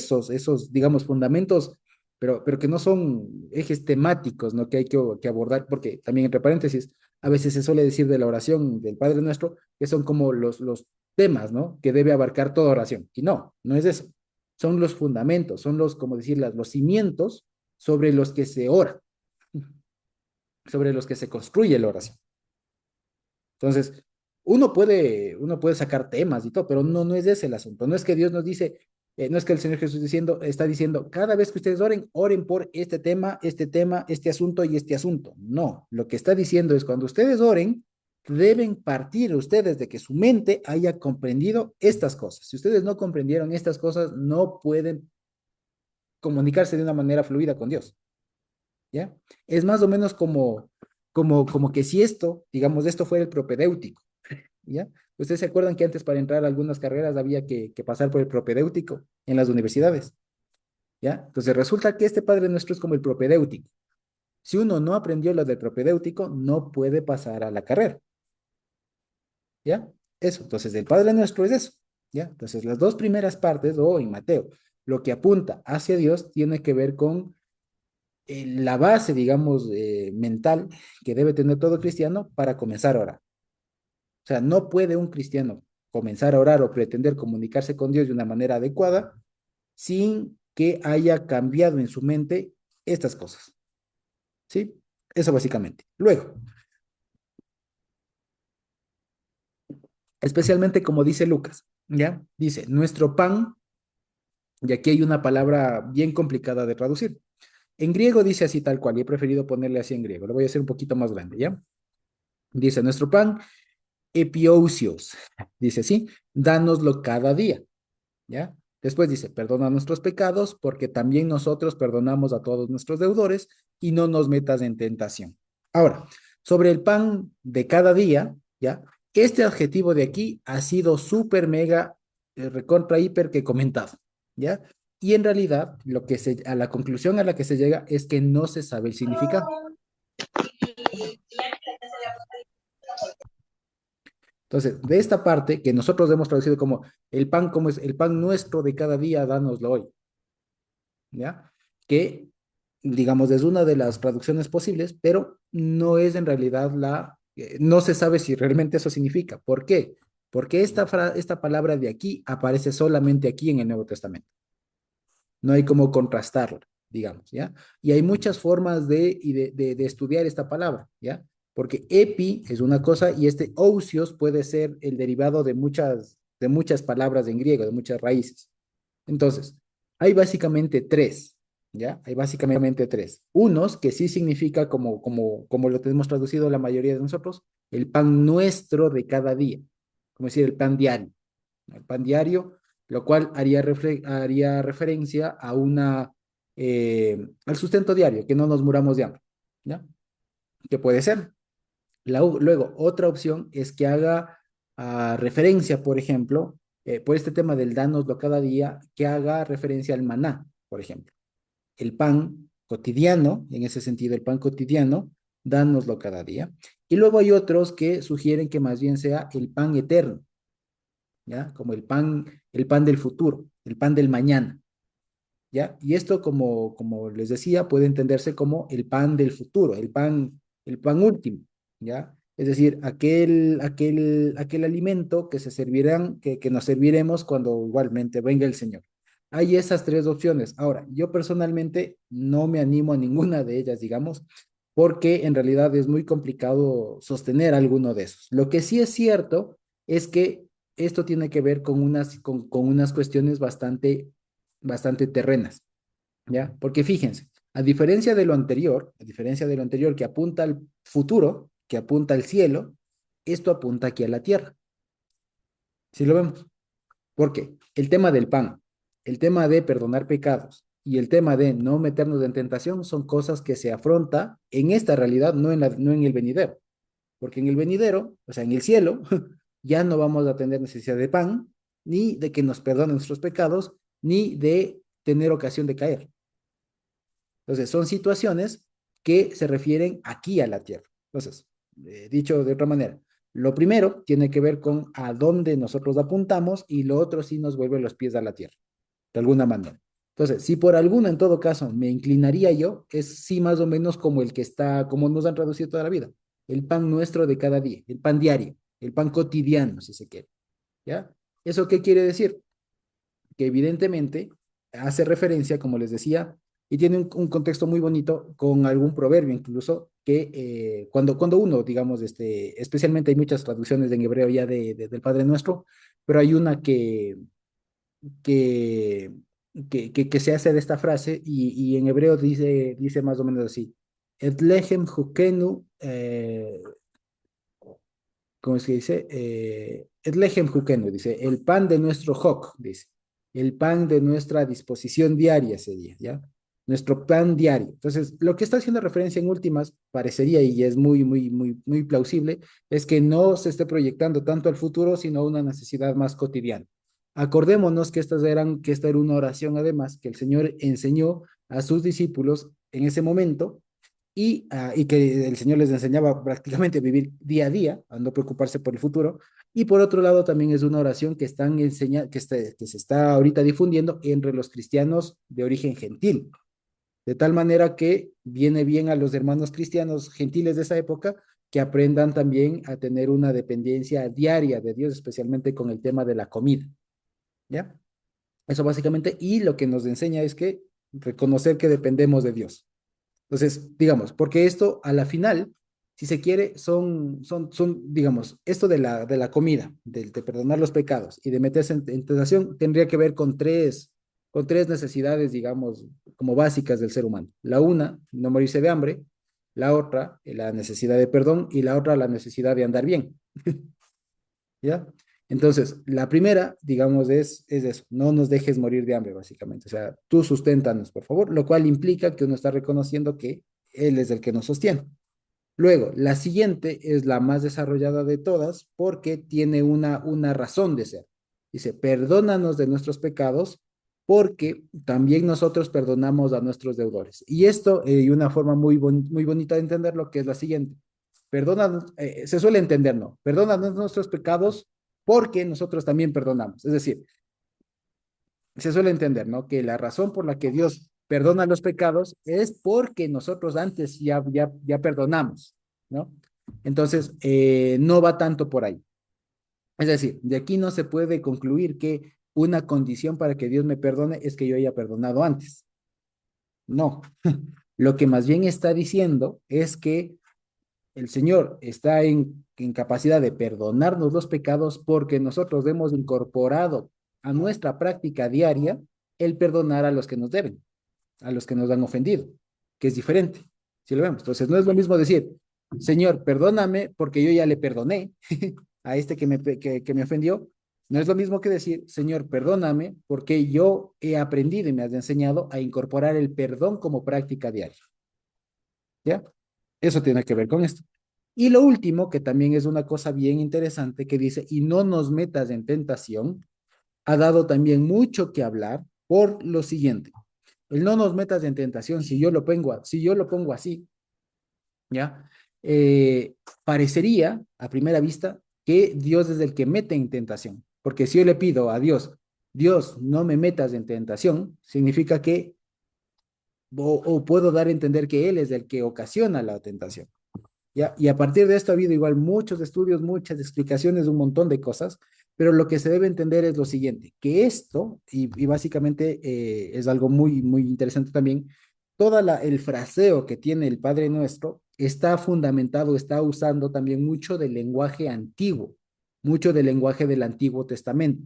digamos, fundamentos, pero que no son ejes temáticos, ¿no? Que hay que abordar, porque también entre paréntesis, A veces se suele decir de la oración del Padre Nuestro que son como los temas, ¿no? Que debe abarcar toda oración. Y no, no es eso. Son los fundamentos, son los, como decir, los cimientos sobre los que se ora, sobre los que se construye la oración. Entonces, uno puede sacar temas y todo, pero no es ese el asunto. No es que Dios nos dice, no es que el Señor Jesús está diciendo, cada vez que ustedes oren, oren por este tema, este asunto y este asunto. No, lo que está diciendo es cuando ustedes oren, deben partir ustedes de que su mente haya comprendido estas cosas. Si ustedes no comprendieron estas cosas, no pueden comunicarse de una manera fluida con Dios. ¿Ya? Es más o menos como que si esto, digamos, esto fuera el propedéutico. ¿Ya? ¿Ustedes se acuerdan que antes para entrar a algunas carreras había que pasar por el propedéutico en las universidades? ¿Ya? Entonces resulta que este Padre Nuestro es como el propedéutico. Si uno no aprendió lo del propedéutico, no puede pasar a la carrera. ¿Ya? Eso. Entonces el Padre Nuestro es eso. ¿Ya? Entonces las dos primeras partes, o en Mateo, lo que apunta hacia Dios tiene que ver con la base, digamos, mental que debe tener todo cristiano para comenzar a orar. O sea, no puede un cristiano comenzar a orar o pretender comunicarse con Dios de una manera adecuada sin que haya cambiado en su mente estas cosas. ¿Sí? Eso básicamente. Luego, especialmente como dice Lucas, ¿ya? Dice, nuestro pan, y aquí hay una palabra bien complicada de traducir. En griego dice así tal cual, y he preferido ponerle así en griego. Lo voy a hacer un poquito más grande, ¿ya? Dice, nuestro pan, epiousios, dice así, dánoslo cada día. ¿Ya? Después dice, perdona nuestros pecados, porque también nosotros perdonamos a todos nuestros deudores y no nos metas en tentación. Ahora, sobre el pan de cada día, ¿ya? Este adjetivo de aquí ha sido súper mega, recontra, hiper que comentado, ¿ya? Y en realidad, a la conclusión a la que se llega es que no se sabe el significado. Entonces, de esta parte que nosotros hemos traducido como el pan, como es el pan nuestro de cada día, dánoslo hoy. ¿Ya? Que, digamos, es una de las traducciones posibles, pero no es en realidad no se sabe si realmente eso significa. ¿Por qué? Porque esta palabra de aquí aparece solamente aquí en el Nuevo Testamento. No hay como contrastarla, digamos, ¿ya? Y hay muchas formas de estudiar esta palabra, ¿ya? Porque epi es una cosa y este ousios puede ser el derivado de muchas palabras en griego, de muchas raíces. Entonces, hay básicamente tres, ¿ya? Hay básicamente tres. Unos que sí significa, como lo tenemos traducido la mayoría de nosotros, el pan nuestro de cada día, como decir, el pan diario, ¿no? El pan diario, lo cual haría referencia al sustento diario, que no nos muramos de hambre, ¿ya? Que puede ser. Luego, otra opción es que haga referencia, por ejemplo, por este tema del danoslo cada día, que haga referencia al maná, por ejemplo. El pan cotidiano, en ese sentido, el pan cotidiano, dánoslo cada día. Y luego hay otros que sugieren que más bien sea el pan eterno, ¿ya? Como el pan del futuro, el pan del mañana. ¿Ya? Y esto, como les decía, puede entenderse como el pan del futuro, el pan último, ¿ya? Es decir, aquel alimento que nos serviremos cuando igualmente venga el Señor. Hay esas tres opciones. Ahora, yo personalmente no me animo a ninguna de ellas, digamos, porque en realidad es muy complicado sostener alguno de esos. Lo que sí es cierto es que esto tiene que ver con unas cuestiones bastante terrenas, ¿ya? Porque fíjense, a diferencia de lo anterior que apunta al futuro, que apunta al cielo, esto apunta aquí a la tierra. ¿Sí lo vemos? ¿Por qué? El tema del pan, el tema de perdonar pecados y el tema de no meternos en tentación son cosas que se afronta en esta realidad, no en el venidero. Porque en el venidero, o sea, en el cielo, ya no vamos a tener necesidad de pan, ni de que nos perdonen nuestros pecados, ni de tener ocasión de caer. Entonces, son situaciones que se refieren aquí a la tierra. Entonces, dicho de otra manera, lo primero tiene que ver con a dónde nosotros apuntamos y lo otro sí nos vuelve los pies a la tierra, de alguna manera. Entonces, si por alguno en todo caso me inclinaría yo, es sí más o menos como el que está, como nos han traducido toda la vida. el pan nuestro de cada día, el pan diario, el pan cotidiano, si se quiere, ¿ya? ¿Eso qué quiere decir? Que evidentemente hace referencia, como les decía, y tiene un contexto muy bonito con algún proverbio incluso, que cuando uno, digamos, especialmente hay muchas traducciones en hebreo ya del Padre Nuestro, pero hay una que, que se hace de esta frase y en hebreo dice más o menos así, Et lechem hukenu, ¿cómo es que dice? Et lechem hukenu, dice, el pan de nuestro hok, dice, el pan de nuestra disposición diaria sería, ¿ya? Nuestro pan diario. Entonces, lo que está haciendo referencia en últimas, parecería, y es muy plausible, es que no se esté proyectando tanto al futuro, sino a una necesidad más cotidiana. Acordémonos que esta era una oración, además, que el Señor enseñó a sus discípulos en ese momento y que el Señor les enseñaba prácticamente a vivir día a día, a no preocuparse por el futuro. Y por otro lado, también es una oración que, que se está ahorita difundiendo entre los cristianos de origen gentil, de tal manera que viene bien a los hermanos cristianos gentiles de esa época que aprendan también a tener una dependencia diaria de Dios, especialmente con el tema de la comida, ¿ya? Eso básicamente, y lo que nos enseña es que reconocer que dependemos de Dios. Entonces, digamos, porque esto a la final, si se quiere, digamos, esto de la comida, de perdonar los pecados y de meterse en tentación, tendría que ver con tres necesidades, digamos, como básicas del ser humano. La una, no morirse de hambre, la otra, la necesidad de perdón y la otra, la necesidad de andar bien. ¿Ya? Entonces, la primera, digamos, es eso, no nos dejes morir de hambre, básicamente. O sea, tú susténtanos, por favor, lo cual implica que uno está reconociendo que Él es el que nos sostiene. Luego, la siguiente es la más desarrollada de todas porque tiene una razón de ser. Dice, perdónanos de nuestros pecados porque también nosotros perdonamos a nuestros deudores. Y esto, y una forma muy bonita de entenderlo, que es la siguiente. Perdónanos, se suele entender, ¿no? Perdónanos nuestros pecados porque nosotros también perdonamos. Es decir, se suele entender, ¿no? Que la razón por la que Dios perdona los pecados es porque nosotros antes ya perdonamos, ¿no? Entonces, no va tanto por ahí. Es decir, de aquí no se puede concluir que una condición para que Dios me perdone es que yo haya perdonado antes. No. Lo que más bien está diciendo es que el Señor está en capacidad de perdonarnos los pecados porque nosotros hemos incorporado a nuestra práctica diaria el perdonar a los que nos deben, a los que nos han ofendido, que es diferente, si lo vemos. Entonces, no es lo mismo decir, Señor, perdóname porque yo ya le perdoné a este que me ofendió. No es lo mismo que decir, Señor, perdóname porque yo he aprendido y me has enseñado a incorporar el perdón como práctica diaria. ¿Ya? Eso tiene que ver con esto. Y lo último, que también es una cosa bien interesante, que dice, y no nos metas en tentación, ha dado también mucho que hablar por lo siguiente. El no nos metas en tentación, si yo lo pongo así, ¿ya? Parecería a primera vista que Dios es el que mete en tentación, porque si yo le pido a Dios, Dios, no me metas en tentación, significa que, o puedo dar a entender que Él es el que ocasiona la tentación. ¿Ya? Y a partir de esto ha habido igual muchos estudios, muchas explicaciones de un montón de cosas, pero lo que se debe entender es lo siguiente, que esto, y básicamente es algo muy interesante también, el fraseo que tiene el Padre Nuestro está fundamentado, está usando también mucho del lenguaje antiguo, mucho del lenguaje del Antiguo Testamento.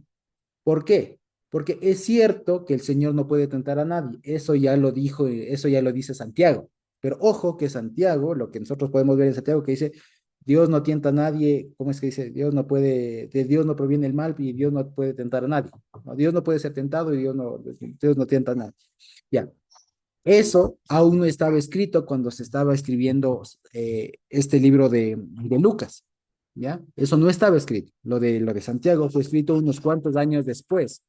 ¿Por qué? Porque es cierto que el Señor no puede tentar a nadie, eso ya lo dijo, eso ya lo dice Santiago, pero ojo que Santiago, lo que nosotros podemos ver en Santiago que dice, Dios no tienta a nadie, ¿cómo es que dice? Dios no puede, de Dios no proviene el mal y Dios no puede tentar a nadie. No, Dios no puede ser tentado y Dios no tienta a nadie. Ya, eso aún no estaba escrito cuando se estaba escribiendo este libro de Lucas. ¿Ya? Eso no estaba escrito. Lo de Santiago fue escrito unos cuantos años después.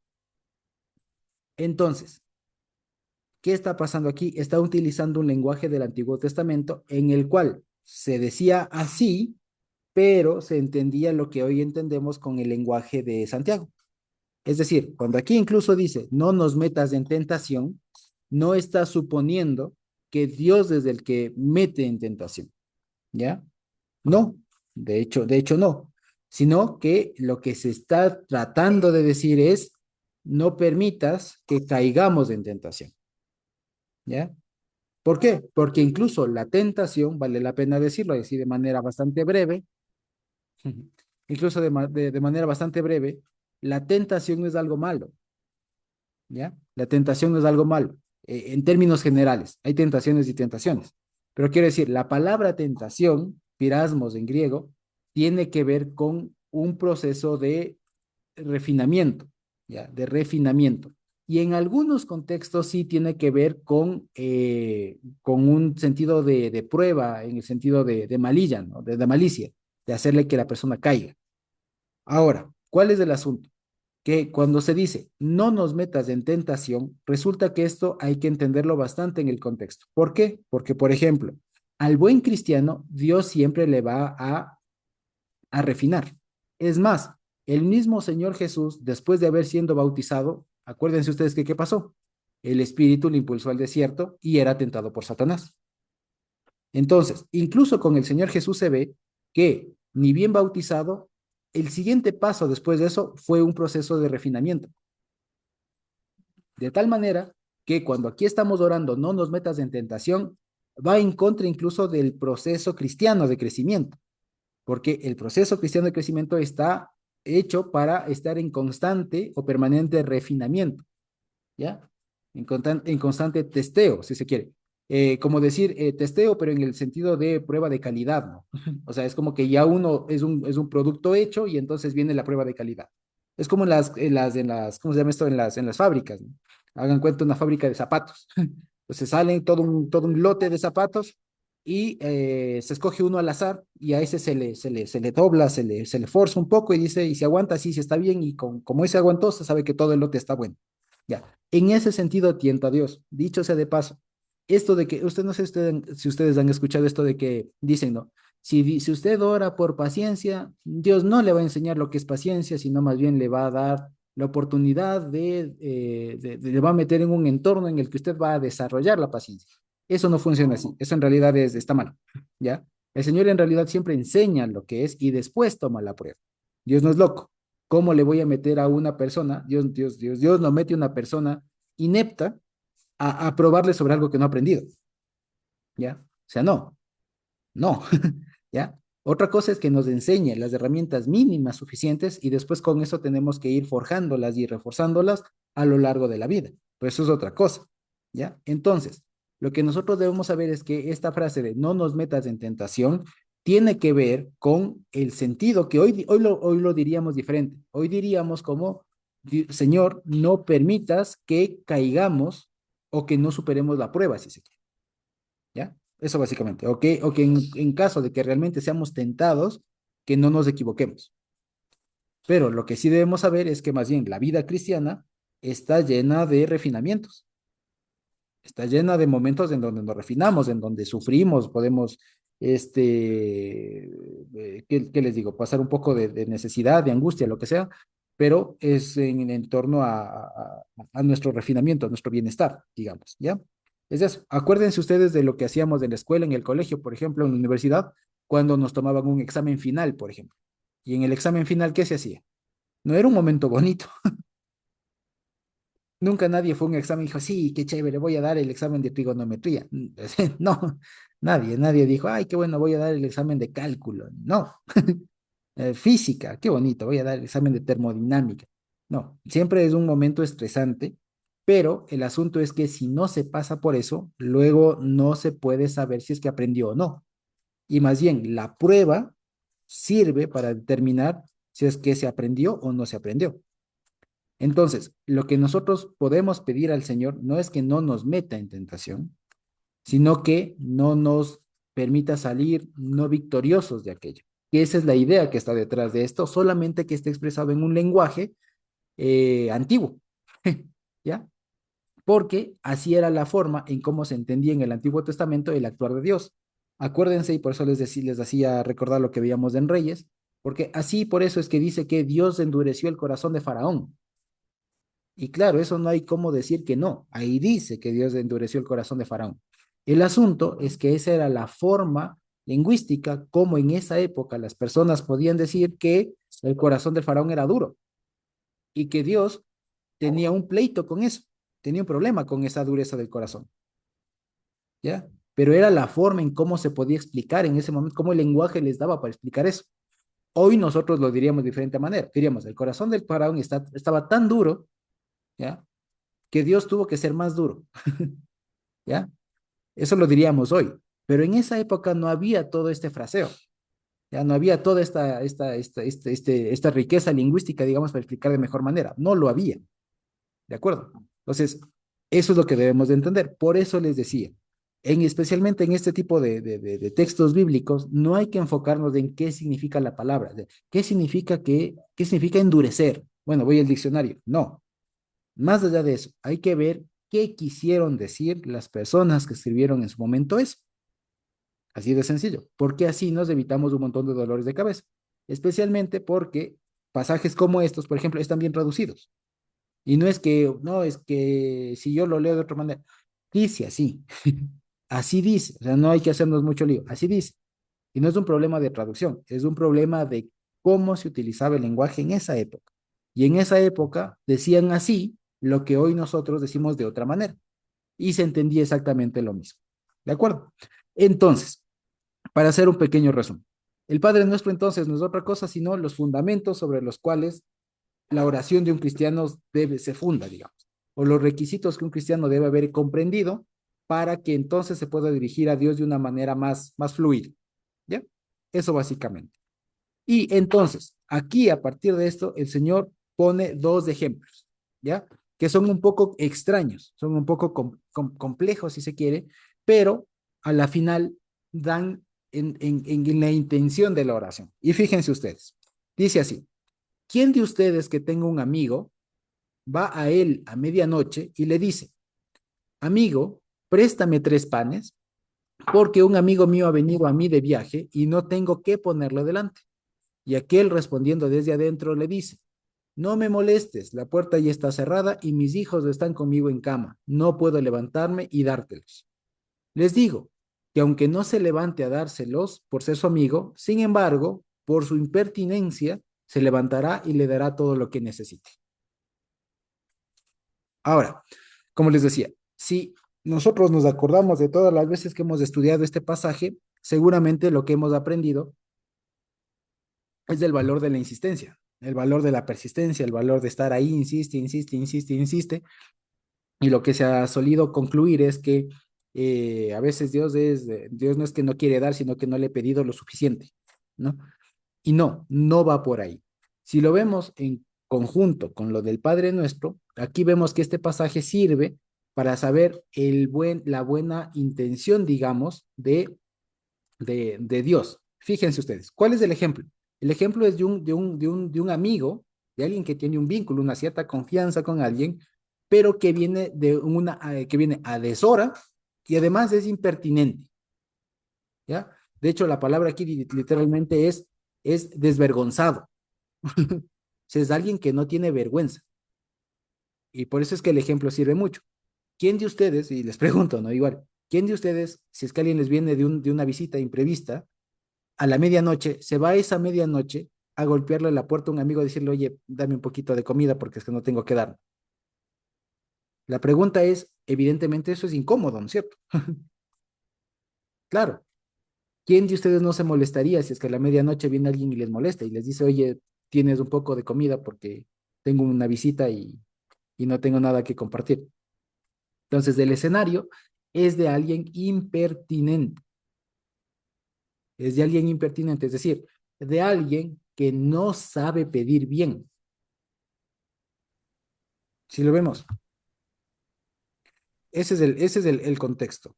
Entonces, ¿qué está pasando aquí? Está utilizando un lenguaje del Antiguo Testamento en el cual se decía así, pero se entendía lo que hoy entendemos con el lenguaje de Santiago. Es decir, cuando aquí incluso dice, no nos metas en tentación, no está suponiendo que Dios es el que mete en tentación, ¿ya? No, de hecho no, sino que lo que se está tratando de decir es, no permitas que caigamos en tentación, ¿ya? ¿Por qué? Porque incluso la tentación, vale la pena decirlo así de manera bastante breve, incluso de manera bastante breve, la tentación no es algo malo, ¿ya? La tentación no es algo malo, en términos generales, hay tentaciones y tentaciones, pero quiero decir, la palabra tentación, pirasmos en griego, tiene que ver con un proceso de refinamiento, ¿ya? De refinamiento. Y en algunos contextos sí tiene que ver con un sentido de prueba, en el sentido de malilla, ¿no? De malicia, de hacerle que la persona caiga. Ahora, ¿cuál es el asunto? Que cuando se dice no nos metas en tentación, resulta que esto hay que entenderlo bastante en el contexto. ¿Por qué? Porque, por ejemplo, al buen cristiano, Dios siempre le va a refinar. Es más, el mismo Señor Jesús, después de haber sido bautizado, acuérdense ustedes que qué pasó. El Espíritu le impulsó al desierto y era tentado por Satanás. Entonces, incluso con el Señor Jesús se ve que, ni bien bautizado, el siguiente paso después de eso fue un proceso de refinamiento. De tal manera que cuando aquí estamos orando, no nos metas en tentación, va en contra incluso del proceso cristiano de crecimiento, porque el proceso cristiano de crecimiento está hecho para estar en constante o permanente refinamiento, ¿ya? En constante testeo, si se quiere. Como decir testeo, pero en el sentido de prueba de calidad, ¿no? O sea, es como que ya uno es un producto hecho y entonces viene la prueba de calidad. Es como ¿cómo se llama esto? En las fábricas, ¿no? Hagan cuenta una fábrica de zapatos. Entonces salen todo un lote de zapatos y se escoge uno al azar y a ese se le dobla, se le forza un poco y dice, y si aguanta, sí, si está bien y como ese aguantó, se sabe que todo el lote está bueno. Ya, en ese sentido tiento a Dios. Dicho sea de paso, esto de que, usted no sé si ustedes han escuchado esto de que dicen, ¿no? Si usted ora por paciencia, Dios no le va a enseñar lo que es paciencia, sino más bien le va a dar la oportunidad le va a meter en un entorno en el que usted va a desarrollar la paciencia. Eso no funciona así, eso en realidad está mal, ¿ya? El Señor en realidad siempre enseña lo que es y después toma la prueba. Dios no es loco. ¿Cómo le voy a meter a una persona? Dios no mete a una persona inepta a probarle sobre algo que no ha aprendido, ¿ya? O sea, no, no, ¿ya? Otra cosa es que nos enseñe las herramientas mínimas suficientes y después con eso tenemos que ir forjándolas y reforzándolas a lo largo de la vida. Pero eso es otra cosa, ¿ya? Entonces, lo que nosotros debemos saber es que esta frase de no nos metas en tentación tiene que ver con el sentido que hoy lo diríamos diferente. Hoy diríamos como, Señor, no permitas que caigamos o que no superemos la prueba, si se quiere. ¿Ya? Eso básicamente. O que en caso de que realmente seamos tentados, que no nos equivoquemos. Pero lo que sí debemos saber es que más bien la vida cristiana está llena de refinamientos, está llena de momentos en donde nos refinamos, en donde sufrimos, podemos, ¿qué les digo? Pasar un poco de necesidad, de angustia, lo que sea, pero es en torno a nuestro refinamiento, a nuestro bienestar, digamos, ¿ya? Es eso. Acuérdense ustedes de lo que hacíamos en la escuela, en el colegio, por ejemplo, en la universidad, cuando nos tomaban un examen final, por ejemplo. Y en el examen final, ¿qué se hacía? No era un momento bonito. Nunca nadie fue a un examen y dijo, sí, qué chévere, voy a dar el examen de trigonometría. No, nadie dijo, ay, qué bueno, voy a dar el examen de cálculo. No, física, qué bonito, voy a dar el examen de termodinámica. No, siempre es un momento estresante, pero el asunto es que si no se pasa por eso, luego no se puede saber si es que aprendió o no. Y más bien, la prueba sirve para determinar si es que se aprendió o no se aprendió. Entonces, lo que nosotros podemos pedir al Señor no es que no nos meta en tentación, sino que no nos permita salir no victoriosos de aquello. Que esa es la idea que está detrás de esto, solamente que esté expresado en un lenguaje antiguo, ¿ya? Porque así era la forma en cómo se entendía en el Antiguo Testamento el actuar de Dios. Acuérdense, y por eso les hacía recordar lo que veíamos en Reyes, porque así por eso es que dice que Dios endureció el corazón de Faraón. Y claro, eso no hay cómo decir que no. Ahí dice que Dios endureció el corazón de Faraón. El asunto es que esa era la forma lingüística, cómo en esa época las personas podían decir que el corazón del faraón era duro y que Dios tenía un pleito con eso, tenía un problema con esa dureza del corazón, ¿ya? Pero era la forma en cómo se podía explicar en ese momento, cómo el lenguaje les daba para explicar eso. Hoy nosotros lo diríamos de diferente manera. Diríamos, el corazón del faraón estaba tan duro, ¿ya? Que Dios tuvo que ser más duro, ¿ya? Eso lo diríamos hoy. Pero en esa época no había todo este fraseo, ya no había toda esta riqueza lingüística, digamos, para explicar de mejor manera. No lo había, ¿de acuerdo? Entonces, eso es lo que debemos de entender. Por eso les decía, especialmente en este tipo de textos bíblicos, no hay que enfocarnos en qué significa la palabra, qué significa endurecer. Bueno, voy al diccionario. No, más allá de eso, hay que ver qué quisieron decir las personas que escribieron en su momento eso. Así de sencillo, porque así nos evitamos un montón de dolores de cabeza, especialmente porque pasajes como estos, por ejemplo, están bien traducidos. Y no es que, no, es que si yo lo leo de otra manera, dice así, así dice, o sea, no hay que hacernos mucho lío, así dice. Y no es un problema de traducción, es un problema de cómo se utilizaba el lenguaje en esa época. Y en esa época decían así lo que hoy nosotros decimos de otra manera. Y se entendía exactamente lo mismo. ¿De acuerdo? Entonces, para hacer un pequeño resumen, el Padre Nuestro entonces no es otra cosa sino los fundamentos sobre los cuales la oración de un cristiano se funda, digamos, o los requisitos que un cristiano debe haber comprendido para que entonces se pueda dirigir a Dios de una manera más fluida, ¿ya? Eso básicamente. Y entonces, aquí a partir de esto, el Señor pone dos ejemplos, ¿ya? Que son un poco extraños, son un poco complejos si se quiere, pero a la final dan en la intención de la oración. Y fíjense ustedes, dice así, ¿quién de ustedes que tenga un amigo va a él a medianoche y le dice, amigo, préstame 3 panes porque un amigo mío ha venido a mí de viaje y no tengo qué ponerle delante? Y aquel respondiendo desde adentro le dice, no me molestes, la puerta ya está cerrada y mis hijos están conmigo en cama, no puedo levantarme y dártelos. Les digo que aunque no se levante a dárselos por ser su amigo, sin embargo, por su impertinencia, se levantará y le dará todo lo que necesite. Ahora, como les decía, si nosotros nos acordamos de todas las veces que hemos estudiado este pasaje, seguramente lo que hemos aprendido es del valor de la insistencia, el valor de la persistencia, el valor de estar ahí, insiste, insiste, insiste, insiste. Y lo que se ha solido concluir es que a veces Dios no es que no quiere dar, sino que no le he pedido lo suficiente, ¿no? Y no va por ahí. Si lo vemos en conjunto con lo del Padre Nuestro, aquí vemos que este pasaje sirve para saber la buena intención, digamos, de Dios. Fíjense ustedes, ¿cuál es el ejemplo? El ejemplo es de un amigo, de alguien que tiene un vínculo, una cierta confianza con alguien, pero que viene a deshora y además es impertinente, ¿ya? De hecho, la palabra aquí literalmente es desvergonzado. O sea, es alguien que no tiene vergüenza. Y por eso es que el ejemplo sirve mucho. ¿Quién de ustedes, y les pregunto, ¿no? Igual, ¿quién de ustedes, si es que alguien les viene de una visita imprevista, a la medianoche, se va a esa medianoche a golpearle la puerta a un amigo y decirle, oye, dame un poquito de comida porque es que no tengo que dar? La pregunta es, evidentemente eso es incómodo, ¿no es cierto? Claro, ¿quién de ustedes no se molestaría si es que a la medianoche viene alguien y les molesta y les dice, oye, tienes un poco de comida porque tengo una visita y no tengo nada que compartir? Entonces, el escenario es de alguien impertinente, es de alguien impertinente, es decir, de alguien que no sabe pedir bien. Si lo vemos, ese es el contexto.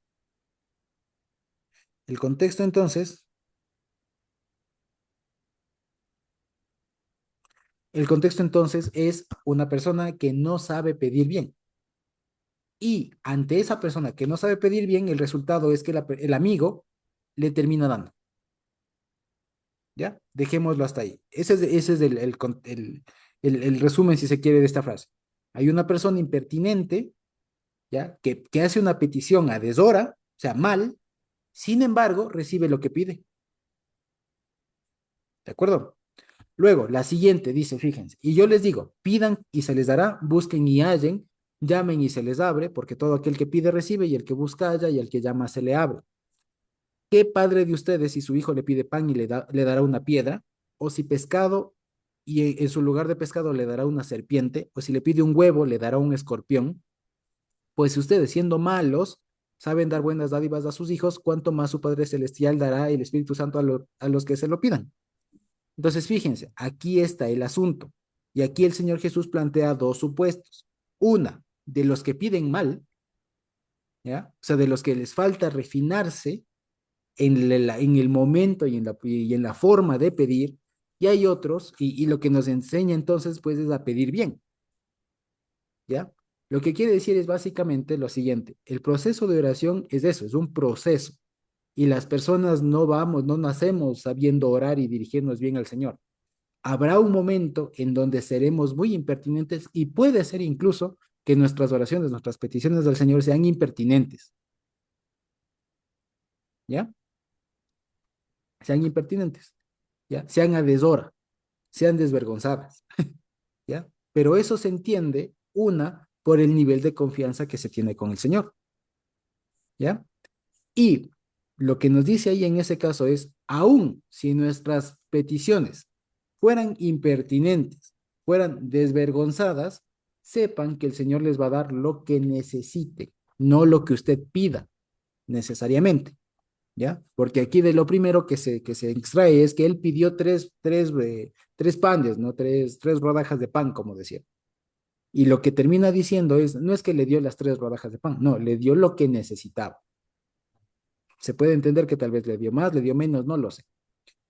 El contexto entonces, el contexto entonces es una persona que no sabe pedir bien. Y ante esa persona que no sabe pedir bien, el resultado es que el amigo le termina dando. ¿Ya? Dejémoslo hasta ahí. Ese es el resumen, si se quiere, de esta frase. Hay una persona impertinente, ¿ya? Que hace una petición a deshora, o sea, mal, Sin embargo, recibe lo que pide. ¿De acuerdo? Luego, la siguiente dice, fíjense, y yo les digo, pidan y se les dará, busquen y hallen, llamen y se les abre, porque todo aquel que pide recibe y el que busca halla y el que llama se le abre. ¿Qué padre de ustedes si su hijo le pide pan y le dará una piedra? O si pescado y en su lugar de pescado le dará una serpiente, o si le pide un huevo le dará un escorpión. Pues si ustedes siendo malos saben dar buenas dádivas a sus hijos, cuánto más su Padre Celestial dará el Espíritu Santo a los que se lo pidan. Entonces, fíjense, aquí está el asunto. Y aquí el Señor Jesús plantea dos supuestos. Una, de los que piden mal, ¿ya? O sea, de los que les falta refinarse en el momento y en la forma de pedir, y hay otros, y lo que nos enseña entonces, pues, es a pedir bien, ¿ya? Lo que quiere decir es básicamente lo siguiente, el proceso de oración es eso, es un proceso, y las personas no nacemos sabiendo orar y dirigirnos bien al Señor. Habrá un momento en donde seremos muy impertinentes y puede ser incluso que nuestras oraciones, nuestras peticiones al Señor sean impertinentes, ¿ya? Sean impertinentes, ¿ya? Sean a deshora, sean desvergonzadas, ¿ya? Pero eso se entiende, una, por el nivel de confianza que se tiene con el Señor, ¿ya? Y lo que nos dice ahí en ese caso es, aún si nuestras peticiones fueran impertinentes, fueran desvergonzadas, sepan que el Señor les va a dar lo que necesite, no lo que usted pida necesariamente, ¿ya? Porque aquí de lo primero que se extrae es que él pidió tres panes, ¿no? Tres rodajas de pan, como decía. Y lo que termina diciendo es, no es que le dio las tres rodajas de pan, no, le dio lo que necesitaba. Se puede entender que tal vez le dio más, le dio menos, no lo sé.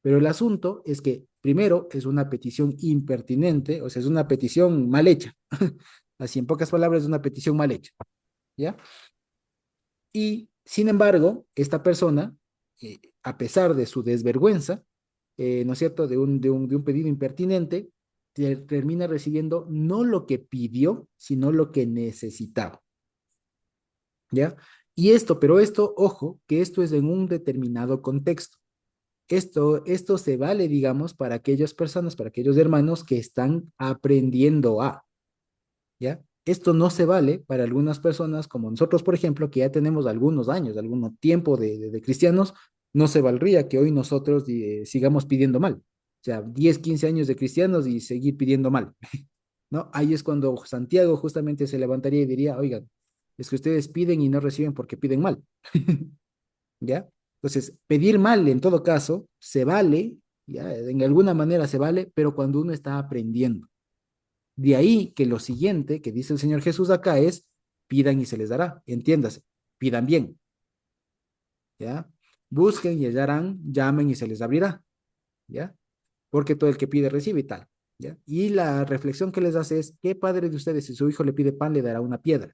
Pero el asunto es que, primero, es una petición impertinente, o sea, es una petición mal hecha. Así, en pocas palabras, es una petición mal hecha, ¿ya? Y, sin embargo, esta persona, a pesar de su desvergüenza, ¿no es cierto?, de un pedido impertinente, termina recibiendo no lo que pidió, sino lo que necesitaba, ¿ya? Y esto, pero esto, ojo, que esto es en un determinado contexto. Esto se vale, digamos, para aquellas personas, para aquellos hermanos que están aprendiendo a, ¿ya? Esto no se vale para algunas personas como nosotros, por ejemplo, que ya tenemos algunos años, algún tiempo de cristianos, no se valdría que hoy nosotros sigamos pidiendo mal. O sea, 10 15 años de cristianos y seguir pidiendo mal, ¿no? Ahí es cuando Santiago justamente se levantaría y diría, oigan, es que ustedes piden y no reciben porque piden mal. ¿Ya? Entonces, pedir mal en todo caso se vale, ¿ya? En alguna manera se vale, pero cuando uno está aprendiendo. De ahí que lo siguiente que dice el Señor Jesús acá es, pidan y se les dará, entiéndase, pidan bien, ¿ya? Busquen y hallarán, llamen y se les abrirá, ¿ya? Porque todo el que pide recibe y tal, ¿ya? Y la reflexión que les hace es, ¿qué padre de ustedes si su hijo le pide pan le dará una piedra?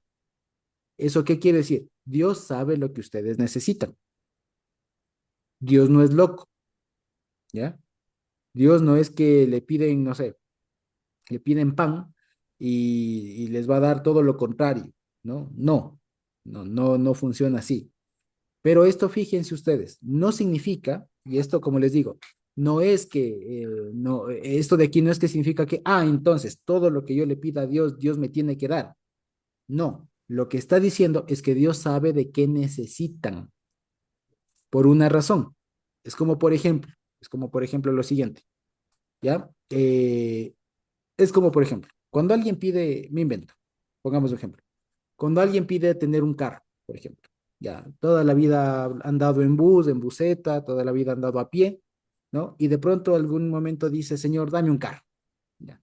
¿Eso qué quiere decir? Dios sabe lo que ustedes necesitan. Dios no es loco, ¿ya? Dios no es que le piden, no sé, le piden pan y les va a dar todo lo contrario, ¿no? No funciona así. Pero esto, fíjense ustedes, no significa, y esto como les digo, no es que, no, esto de aquí no es que significa que, entonces todo lo que yo le pida a Dios, Dios me tiene que dar. No, lo que está diciendo es que Dios sabe de qué necesitan por una razón. Es como por ejemplo, es como por ejemplo lo siguiente, ¿ya? Es como, por ejemplo, cuando alguien pide, me invento, pongamos un ejemplo, cuando alguien pide tener un carro, por ejemplo, ya, toda la vida han andado en bus, en buseta, toda la vida han andado a pie, ¿no? Y de pronto algún momento dice, Señor, dame un carro, ya,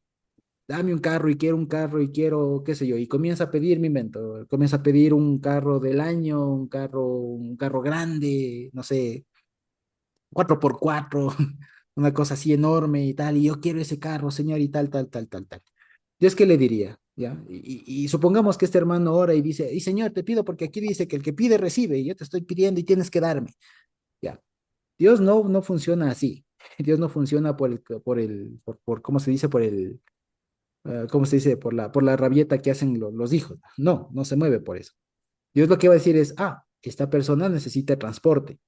dame un carro y quiero, qué sé yo, y comienza a pedir, me invento, comienza a pedir un carro del año, un carro grande, no sé, 4x4 una cosa así enorme y tal, y yo quiero ese carro, Señor, y tal. Dios, ¿qué le diría? ¿Ya? Y supongamos que este hermano ora y dice, y Señor, te pido porque aquí dice que el que pide recibe, y yo te estoy pidiendo y tienes que darme. ¿Ya? Dios no funciona así. Dios no funciona por ¿cómo se dice? ¿Cómo se dice? Por la rabieta que hacen los hijos. No se mueve por eso. Dios lo que va a decir es, esta persona necesita transporte.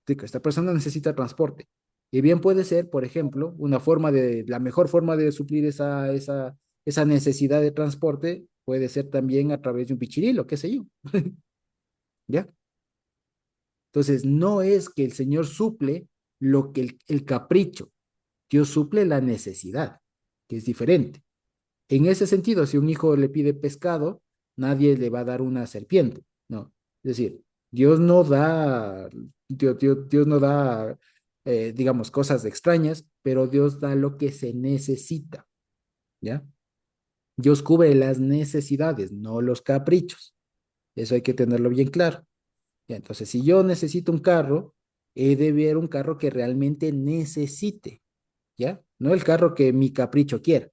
Sí, que esta persona necesita transporte. Y bien puede ser, por ejemplo, la mejor forma de suplir esa necesidad de transporte puede ser también a través de un pichirilo, qué sé yo, ¿ya? Entonces, no es que el Señor suple lo que el capricho, Dios suple la necesidad, que es diferente. En ese sentido, si un hijo le pide pescado, nadie le va a dar una serpiente, ¿no? Es decir, Dios no da, digamos, cosas extrañas, pero Dios da lo que se necesita, ¿ya? Dios cubre las necesidades, no los caprichos. Eso hay que tenerlo bien claro. Ya, entonces, si yo necesito un carro, he de ver un carro que realmente necesite, ¿ya? No el carro que mi capricho quiera.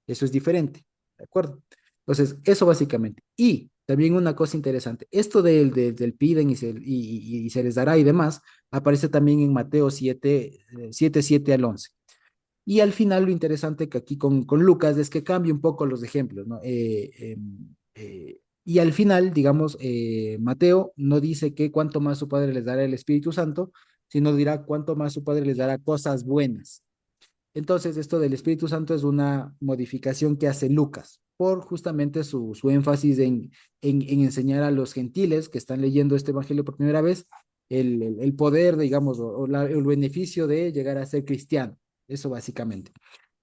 Eso es diferente, ¿de acuerdo? Entonces, eso básicamente. Y también una cosa interesante, esto del piden y se les dará y demás, aparece también en Mateo 7 7 al 11. Y al final lo interesante que aquí con Lucas es que cambia un poco los ejemplos, ¿no? Y al final, digamos, Mateo no dice que cuánto más su Padre les dará el Espíritu Santo, sino dirá cuánto más su Padre les dará cosas buenas. Entonces, esto del Espíritu Santo es una modificación que hace Lucas por justamente su énfasis en enseñar a los gentiles que están leyendo este evangelio por primera vez el poder, digamos, el beneficio de llegar a ser cristiano. Eso básicamente.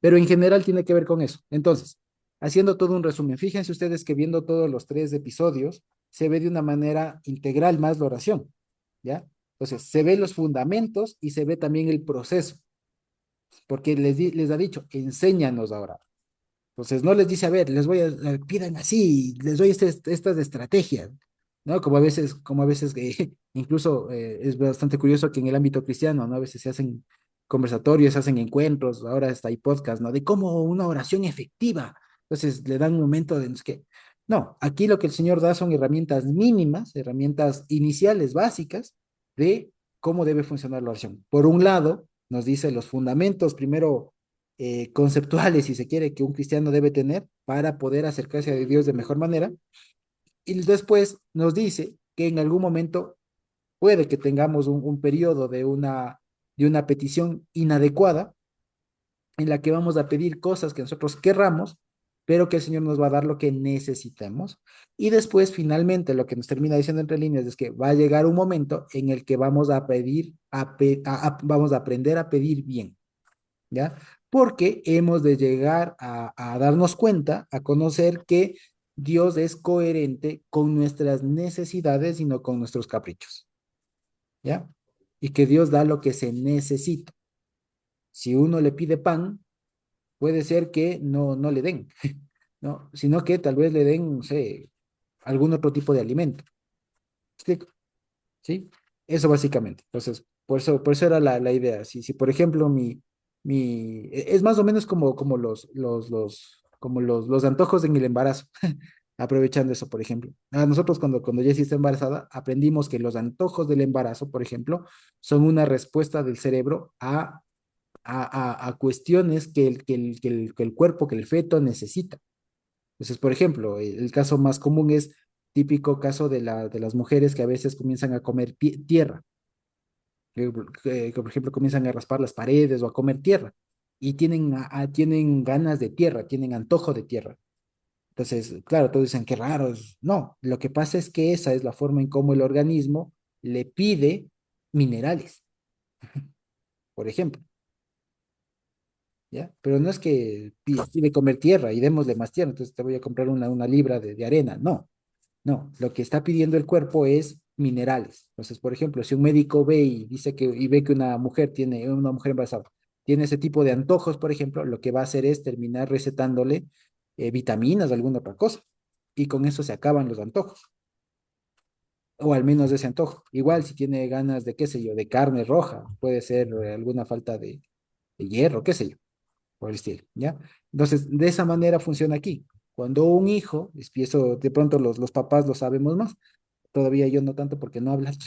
Pero en general tiene que ver con eso. Entonces, haciendo todo un resumen, fíjense ustedes que viendo todos los tres episodios, se ve de una manera integral más la oración, ¿ya? Entonces, se ve los fundamentos y se ve también el proceso porque les ha dicho, enséñanos ahora. Entonces no les dice, a ver, pidan así, les doy estas estrategias, ¿no? Como a veces incluso es bastante curioso que en el ámbito cristiano, ¿no? A veces se hacen conversatorios, se hacen encuentros, ahora está hay podcast, ¿no? De cómo una oración efectiva. Entonces le dan un momento de, que, no, aquí lo que el Señor da son herramientas mínimas, herramientas iniciales, básicas, de cómo debe funcionar la oración. Por un lado, nos dice los fundamentos, primero conceptuales, si se quiere, que un cristiano debe tener para poder acercarse a Dios de mejor manera. Y después nos dice que en algún momento puede que tengamos un periodo de una petición inadecuada en la que vamos a pedir cosas que nosotros querramos, pero que el Señor nos va a dar lo que necesitamos. Y después, finalmente, lo que nos termina diciendo entre líneas es que va a llegar un momento en el que vamos a pedir, vamos a aprender a pedir bien. ¿Ya? Porque hemos de llegar a darnos cuenta, a conocer que Dios es coherente con nuestras necesidades y no con nuestros caprichos, ¿ya? Y que Dios da lo que se necesita. Si uno le pide pan, puede ser que no le den, ¿no? Sino que tal vez le den, no sé, algún otro tipo de alimento. ¿Me explico? ¿Sí? Eso básicamente. Entonces, por eso era la idea. Si por ejemplo, es más o menos como los antojos en el embarazo, aprovechando eso, por ejemplo. A nosotros cuando Jessie está embarazada, aprendimos que los antojos del embarazo, por ejemplo, son una respuesta del cerebro a cuestiones que el cuerpo, que el feto necesita. Entonces, por ejemplo, el caso más común es típico caso de las mujeres que a veces comienzan a comer tierra, que, por ejemplo comienzan a raspar las paredes o a comer tierra y tienen ganas de tierra, tienen antojo de tierra. Entonces, claro, todos dicen que raros. No, lo que pasa es que esa es la forma en cómo el organismo le pide minerales, por ejemplo, ¿ya? Pero no es que pide comer tierra y démosle más tierra, entonces te voy a comprar una libra de arena, no. No, lo que está pidiendo el cuerpo es minerales. Entonces, por ejemplo, si un médico ve y dice y ve que una mujer embarazada, tiene ese tipo de antojos, por ejemplo, lo que va a hacer es terminar recetándole vitaminas o alguna otra cosa. Y con eso se acaban los antojos, o al menos ese antojo. Igual si tiene ganas de, qué sé yo, de carne roja, puede ser alguna falta de hierro, qué sé yo, por el estilo, ¿ya? Entonces, de esa manera funciona aquí. Cuando un hijo, y eso de pronto los papás lo sabemos más, todavía yo no tanto porque no hablas,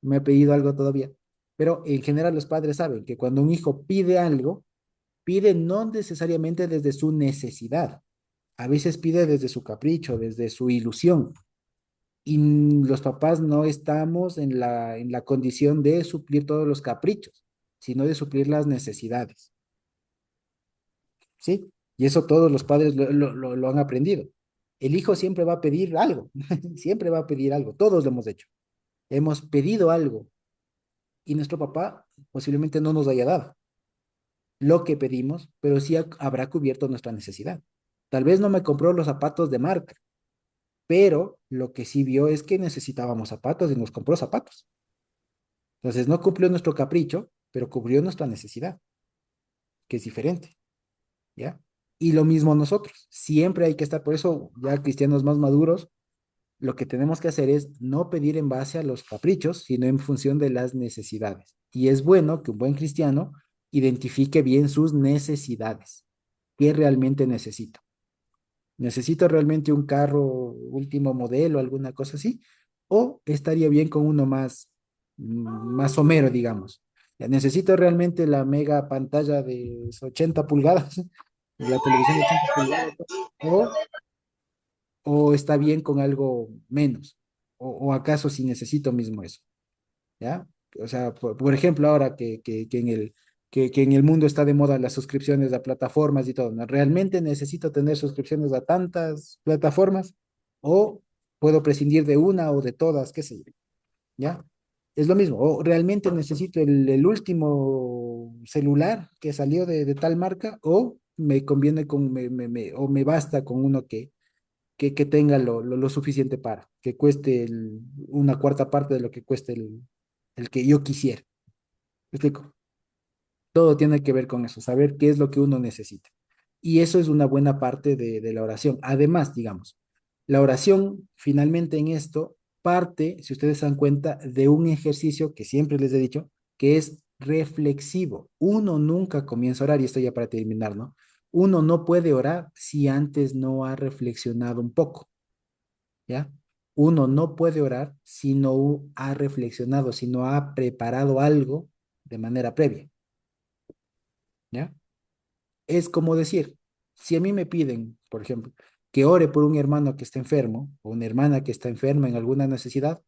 me he pedido algo todavía, pero en general los padres saben que cuando un hijo pide algo, pide no necesariamente desde su necesidad, a veces pide desde su capricho, desde su ilusión, y los papás no estamos en la condición de suplir todos los caprichos, sino de suplir las necesidades, ¿sí? Y eso todos los padres lo han aprendido. El hijo siempre va a pedir algo, siempre va a pedir algo, todos lo hemos hecho. Hemos pedido algo y nuestro papá posiblemente no nos haya dado lo que pedimos, pero sí habrá cubierto nuestra necesidad. Tal vez no me compró los zapatos de marca, pero lo que sí vio es que necesitábamos zapatos y nos compró zapatos. Entonces no cumplió nuestro capricho, pero cubrió nuestra necesidad, que es diferente, ¿ya? Y lo mismo nosotros, siempre hay que estar, por eso ya cristianos más maduros, lo que tenemos que hacer es no pedir en base a los caprichos, sino en función de las necesidades. Y es bueno que un buen cristiano identifique bien sus necesidades. ¿Qué realmente necesito? ¿Necesito realmente un carro último modelo, alguna cosa así? ¿O estaría bien con uno más, más somero, digamos? Ya, ¿necesito realmente la mega pantalla de 80 pulgadas? La televisión de 80 pulgadas. ¿O, o está bien con algo menos? O acaso si necesito mismo eso? ¿Ya? O sea, por ejemplo, ahora que en el mundo está de moda las suscripciones a plataformas y todo, ¿no? ¿Realmente necesito tener suscripciones a tantas plataformas? ¿O puedo prescindir de una o de todas? ¿Qué sé yo? ¿Ya? Es lo mismo. ¿O realmente necesito el último celular que salió de tal marca? ¿O me conviene con, o me basta con uno que tenga lo suficiente para, que cueste una cuarta parte de lo que cueste el que yo quisiera? ¿Me explico? Todo tiene que ver con eso, saber qué es lo que uno necesita. Y eso es una buena parte de la oración. Además, digamos, la oración finalmente en esto parte, si ustedes se dan cuenta, de un ejercicio que siempre les he dicho, que es reflexivo. Uno nunca comienza a orar, y esto ya para terminar, ¿no? Uno no puede orar si antes no ha reflexionado un poco. ¿Ya? Uno no puede orar si no ha reflexionado, si no ha preparado algo de manera previa, ¿ya? Es como decir, si a mí me piden, por ejemplo, que ore por un hermano que está enfermo o una hermana que está enferma en alguna necesidad,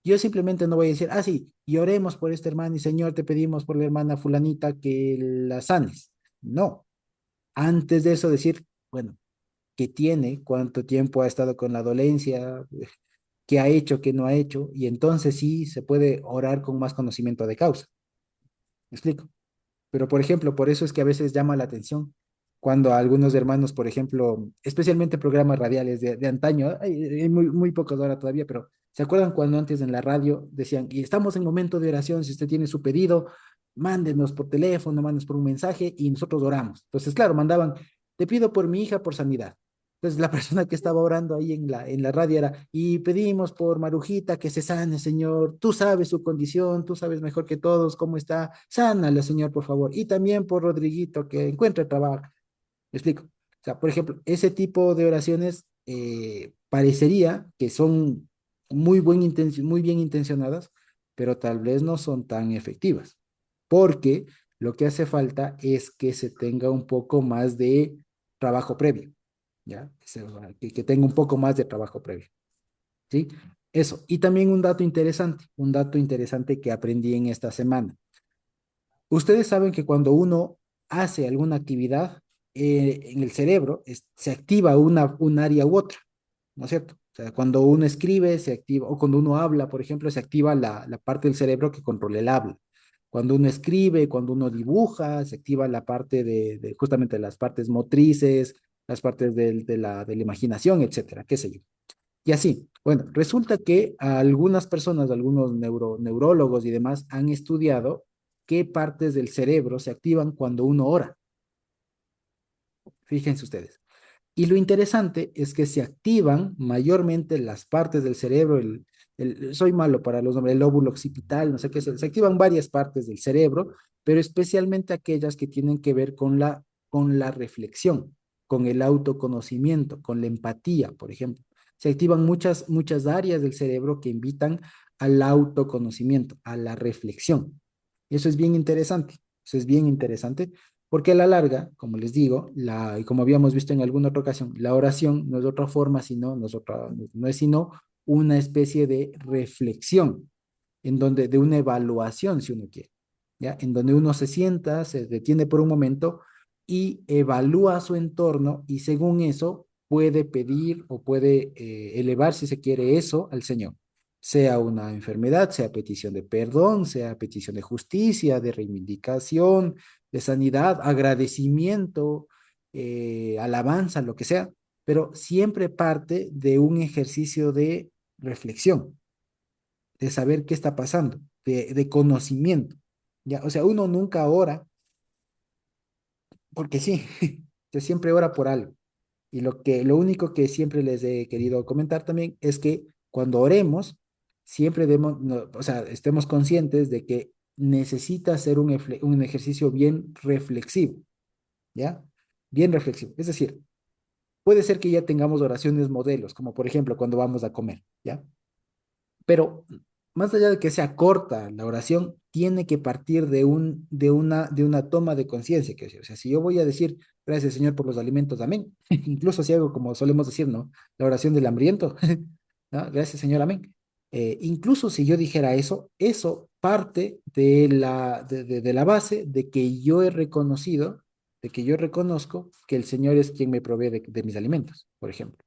yo simplemente no voy a decir, ah, sí, y oremos por este hermano y Señor, te pedimos por la hermana fulanita que la sanes. No, antes de eso decir, bueno, ¿qué tiene? ¿Cuánto tiempo ha estado con la dolencia? ¿Qué ha hecho, qué no ha hecho? Y entonces sí se puede orar con más conocimiento de causa. ¿Me explico? Pero, por ejemplo, por eso es que a veces llama la atención cuando algunos hermanos, por ejemplo, especialmente programas radiales de antaño, hay muy pocos ahora todavía, pero ¿se acuerdan cuando antes en la radio decían, y estamos en momento de oración, si usted tiene su pedido, mándenos por teléfono, mándenos por un mensaje y nosotros oramos? Entonces, claro, mandaban, te pido por mi hija por sanidad. Entonces, la persona que estaba orando ahí en la radio era, y pedimos por Marujita que se sane, Señor. Tú sabes su condición, tú sabes mejor que todos cómo está. Sánala, Señor, por favor. Y también por Rodriguito, que encuentre trabajo. ¿Me explico? O sea, por ejemplo, ese tipo de oraciones parecería que son muy bien intencionadas, pero tal vez no son tan efectivas, porque lo que hace falta es que se tenga un poco más de trabajo previo, ¿ya? Que tenga un poco más de trabajo previo, ¿sí? Eso. Y también un dato interesante que aprendí en esta semana. Ustedes saben que cuando uno hace alguna actividad en el cerebro, se activa un área u otra, ¿no es cierto? O sea, cuando uno escribe, se activa, o cuando uno habla, por ejemplo, se activa la parte del cerebro que controla el habla. Cuando uno escribe, cuando uno dibuja, se activa la parte de justamente las partes motrices, las partes de la imaginación, etcétera, qué sé yo. Y así, bueno, resulta que a algunas personas, algunos neurólogos y demás han estudiado qué partes del cerebro se activan cuando uno ora. Fíjense ustedes. Y lo interesante es que se activan mayormente las partes del cerebro, soy malo para los nombres, el lóbulo occipital, no sé qué, se activan varias partes del cerebro, pero especialmente aquellas que tienen que ver con la reflexión, con el autoconocimiento, con la empatía, por ejemplo. Se activan muchas áreas del cerebro que invitan al autoconocimiento, a la reflexión. Y eso es bien interesante, eso es bien interesante porque a la larga, como les digo, y como habíamos visto en alguna otra ocasión, la oración no es de otra forma, sino, no es, no es sino una especie de reflexión, en donde, de una evaluación, si uno quiere, ¿ya? En donde uno se sienta, se detiene por un momento y evalúa su entorno y según eso puede pedir o puede elevar, si se quiere, eso al Señor. Sea una enfermedad, sea petición de perdón, sea petición de justicia, de reivindicación, de sanidad, agradecimiento, alabanza, lo que sea, pero siempre parte de un ejercicio de reflexión, de saber qué está pasando, de conocimiento. ¿Ya? O sea, uno nunca ora porque sí, se siempre ora por algo. Y lo único que siempre les he querido comentar también es que cuando oremos, siempre debemos, o sea, estemos conscientes de que necesita ser un ejercicio bien reflexivo, ¿ya? Bien reflexivo. Es decir, puede ser que ya tengamos oraciones modelos, como por ejemplo cuando vamos a comer, ¿ya? Pero más allá de que sea corta la oración, tiene que partir de una toma de conciencia, que o sea, si yo voy a decir, gracias Señor por los alimentos, amén, incluso si hago como solemos decir, ¿no? La oración del hambriento, ¿no? Gracias Señor, amén. Incluso si yo dijera eso, eso parte de la base de que yo he reconocido, de que yo reconozco que el Señor es quien me provee de mis alimentos, por ejemplo.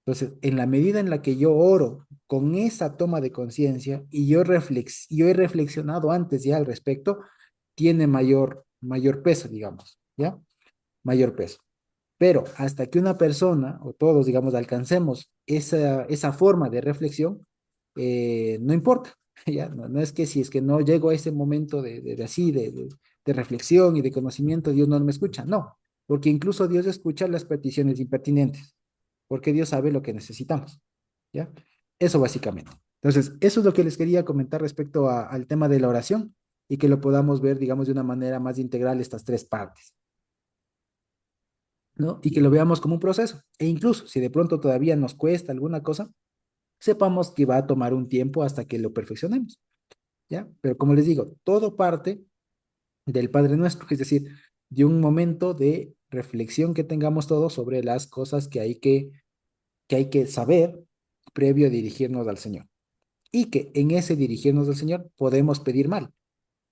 Entonces, en la medida en la que yo oro con esa toma de conciencia y yo he reflexionado antes ya al respecto, tiene mayor peso, digamos, ¿ya? Mayor peso. Pero hasta que una persona o todos, digamos, alcancemos esa forma de reflexión, no importa, ¿ya? No es que si es que no llego a ese momento de así, de reflexión y de conocimiento, Dios no me escucha, no, porque incluso Dios escucha las peticiones impertinentes porque Dios sabe lo que necesitamos, ¿ya? Eso básicamente. Entonces, eso es lo que les quería comentar respecto al tema de la oración y que lo podamos ver, digamos, de una manera más integral estas tres partes, ¿no? Y que lo veamos como un proceso. E incluso, si de pronto todavía nos cuesta alguna cosa, sepamos que va a tomar un tiempo hasta que lo perfeccionemos, ¿ya? Pero como les digo, todo parte del Padre Nuestro, es decir, de un momento de reflexión que tengamos todos sobre las cosas que hay que saber previo a dirigirnos al Señor. Y que en ese dirigirnos al Señor podemos pedir mal.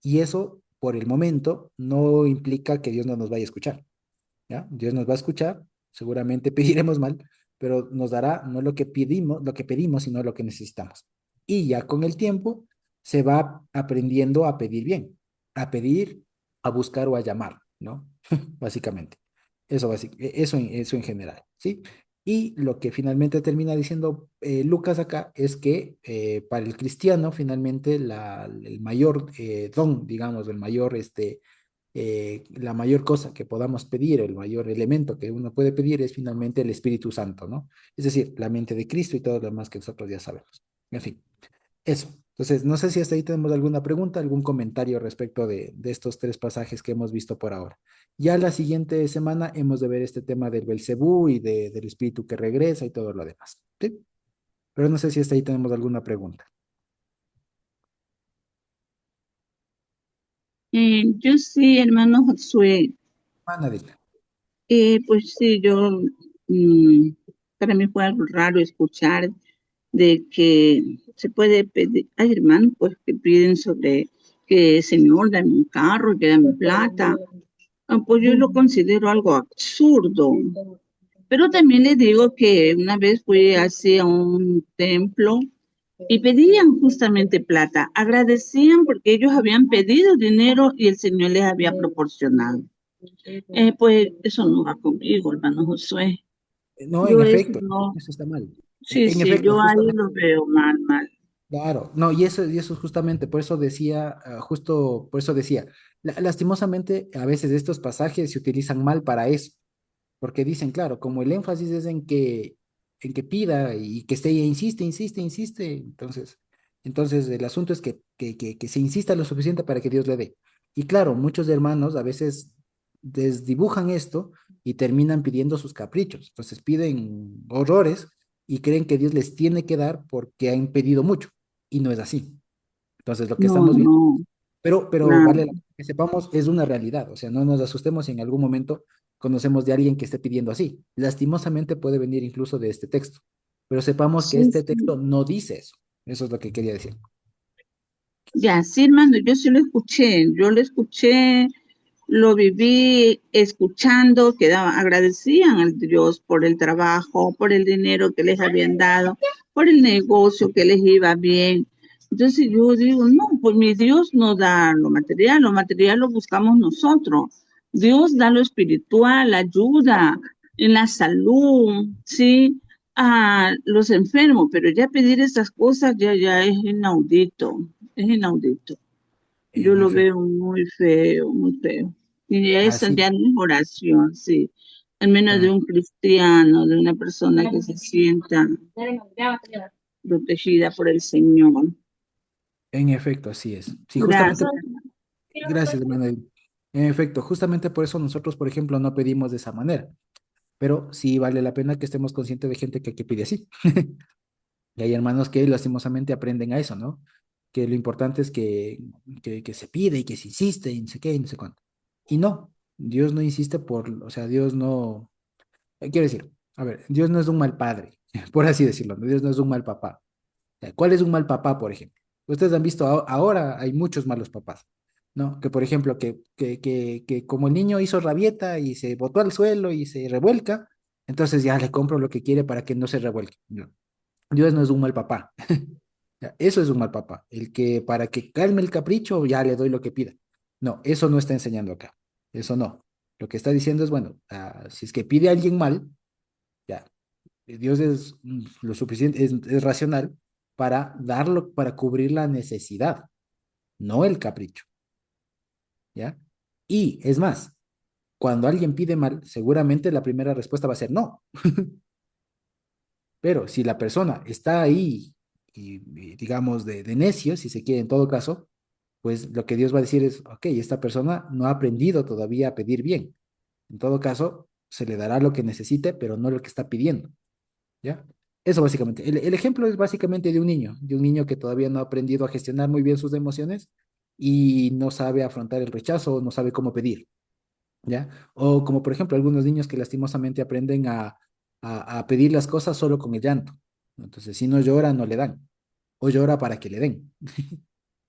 Y eso, por el momento, no implica que Dios no nos vaya a escuchar. ¿Ya? Dios nos va a escuchar, seguramente pediremos mal, pero nos dará no lo que pedimos, sino lo que necesitamos. Y ya con el tiempo se va aprendiendo a pedir bien, a pedir, a buscar o a llamar, ¿no? Básicamente. Eso en general, ¿sí? Y lo que finalmente termina diciendo Lucas acá es que para el cristiano, finalmente, el mayor don, digamos, la mayor cosa que podamos pedir, el mayor elemento que uno puede pedir es finalmente el Espíritu Santo, ¿no? Es decir, la mente de Cristo y todo lo demás que nosotros ya sabemos. En fin, eso. Entonces, no sé si hasta ahí tenemos alguna pregunta, algún comentario respecto de estos tres pasajes que hemos visto por ahora. Ya la siguiente semana hemos de ver este tema del Belcebú y del espíritu que regresa y todo lo demás. ¿Sí? Pero no sé si hasta ahí tenemos alguna pregunta. Yo sí, hermano Josué, Ana, dile. pues sí, mm, para mí fue algo raro escuchar de que se puede pedir, hay hermanos pues que piden sobre que Señor, dame un carro, que dame plata. Pues yo lo considero algo absurdo. Pero también les digo que una vez fui hacia un templo y pedían justamente plata, agradecían porque ellos habían pedido dinero y el Señor les había proporcionado. Pues eso no va conmigo, hermano Josué. No, en Yo eso efecto, no, eso está mal. sí, En sí, efecto, yo ahí justamente. lo veo mal, mal. Claro, no, y eso justamente, por eso decía, justo por eso decía, lastimosamente a veces estos pasajes se utilizan mal para eso, porque dicen, claro, como el énfasis es en que pida y que esté, insiste, insiste, insiste, entonces el asunto es que se insista lo suficiente para que Dios le dé. Y claro, muchos hermanos a veces desdibujan esto y terminan pidiendo sus caprichos, entonces piden horrores y creen que Dios les tiene que dar porque han pedido mucho y no es así. Entonces, lo que No, estamos viendo, no, pero nada. vale que sepamos, es una realidad. O sea, no nos asustemos si en algún momento conocemos de alguien que esté pidiendo así. Lastimosamente puede venir incluso de este texto. pero sepamos que Sí, este sí. texto no dice eso. Eso es lo que quería decir. Ya, sí, hermano, yo sí lo escuché, lo viví escuchando, agradecían al Dios por el trabajo, por el dinero que les habían dado, por el negocio que les iba bien. Entonces yo digo, no, pues mi Dios no da lo material lo buscamos nosotros. Dios da lo espiritual, ayuda en la salud, sí, a los enfermos, pero ya pedir estas cosas ya es inaudito, es inaudito. Yo En lo efecto, veo muy feo, muy feo. Y eso así, ya no es oración, sí. Al menos de ah, un cristiano, de una persona que se sienta protegida por el Señor. en efecto, así es. Sí, justamente, Gracias. gracias, hermano. En efecto, justamente por eso nosotros, por ejemplo, no pedimos de esa manera, pero sí vale la pena que estemos conscientes de gente que pide así. Y hay hermanos que lastimosamente aprenden a eso, ¿no? Que lo importante es que se pide y que se insiste y no sé qué y no sé cuánto. Y no, Dios no insiste o sea, Dios no, quiero decir, a ver, Dios no es un mal padre, por así decirlo, ¿no? Dios no es un mal papá. ¿Cuál es un mal papá, por ejemplo? Ustedes han visto, ahora hay muchos malos papás, ¿no? Que, por ejemplo, que como el niño hizo rabieta y se botó al suelo y se revuelca, entonces ya le compro lo que quiere para que no se revuelque. No. Dios no es un mal papá. Ya, eso es un mal papá. El que para que calme el capricho, ya le doy lo que pida. No, eso no está enseñando acá. Eso no. Lo que está diciendo es, bueno, si es que pide a alguien mal, ya, Dios es lo suficiente, es racional para darlo, para cubrir la necesidad, no el capricho, ¿ya? Y es más, cuando alguien pide mal, seguramente la primera respuesta va a ser no. Pero si la persona está ahí y digamos de necio, si se quiere en todo caso, pues lo que Dios va a decir es, ok, esta persona no ha aprendido todavía a pedir bien. En todo caso, se le dará lo que necesite, pero no lo que está pidiendo, ¿ya? Eso básicamente. El ejemplo es básicamente de un niño que todavía no ha aprendido a gestionar muy bien sus emociones y no sabe afrontar el rechazo, no sabe cómo pedir, ¿ya? O como por ejemplo algunos niños que lastimosamente aprenden a pedir las cosas solo con el llanto. Entonces, si no llora, no le dan. O llora para que le den,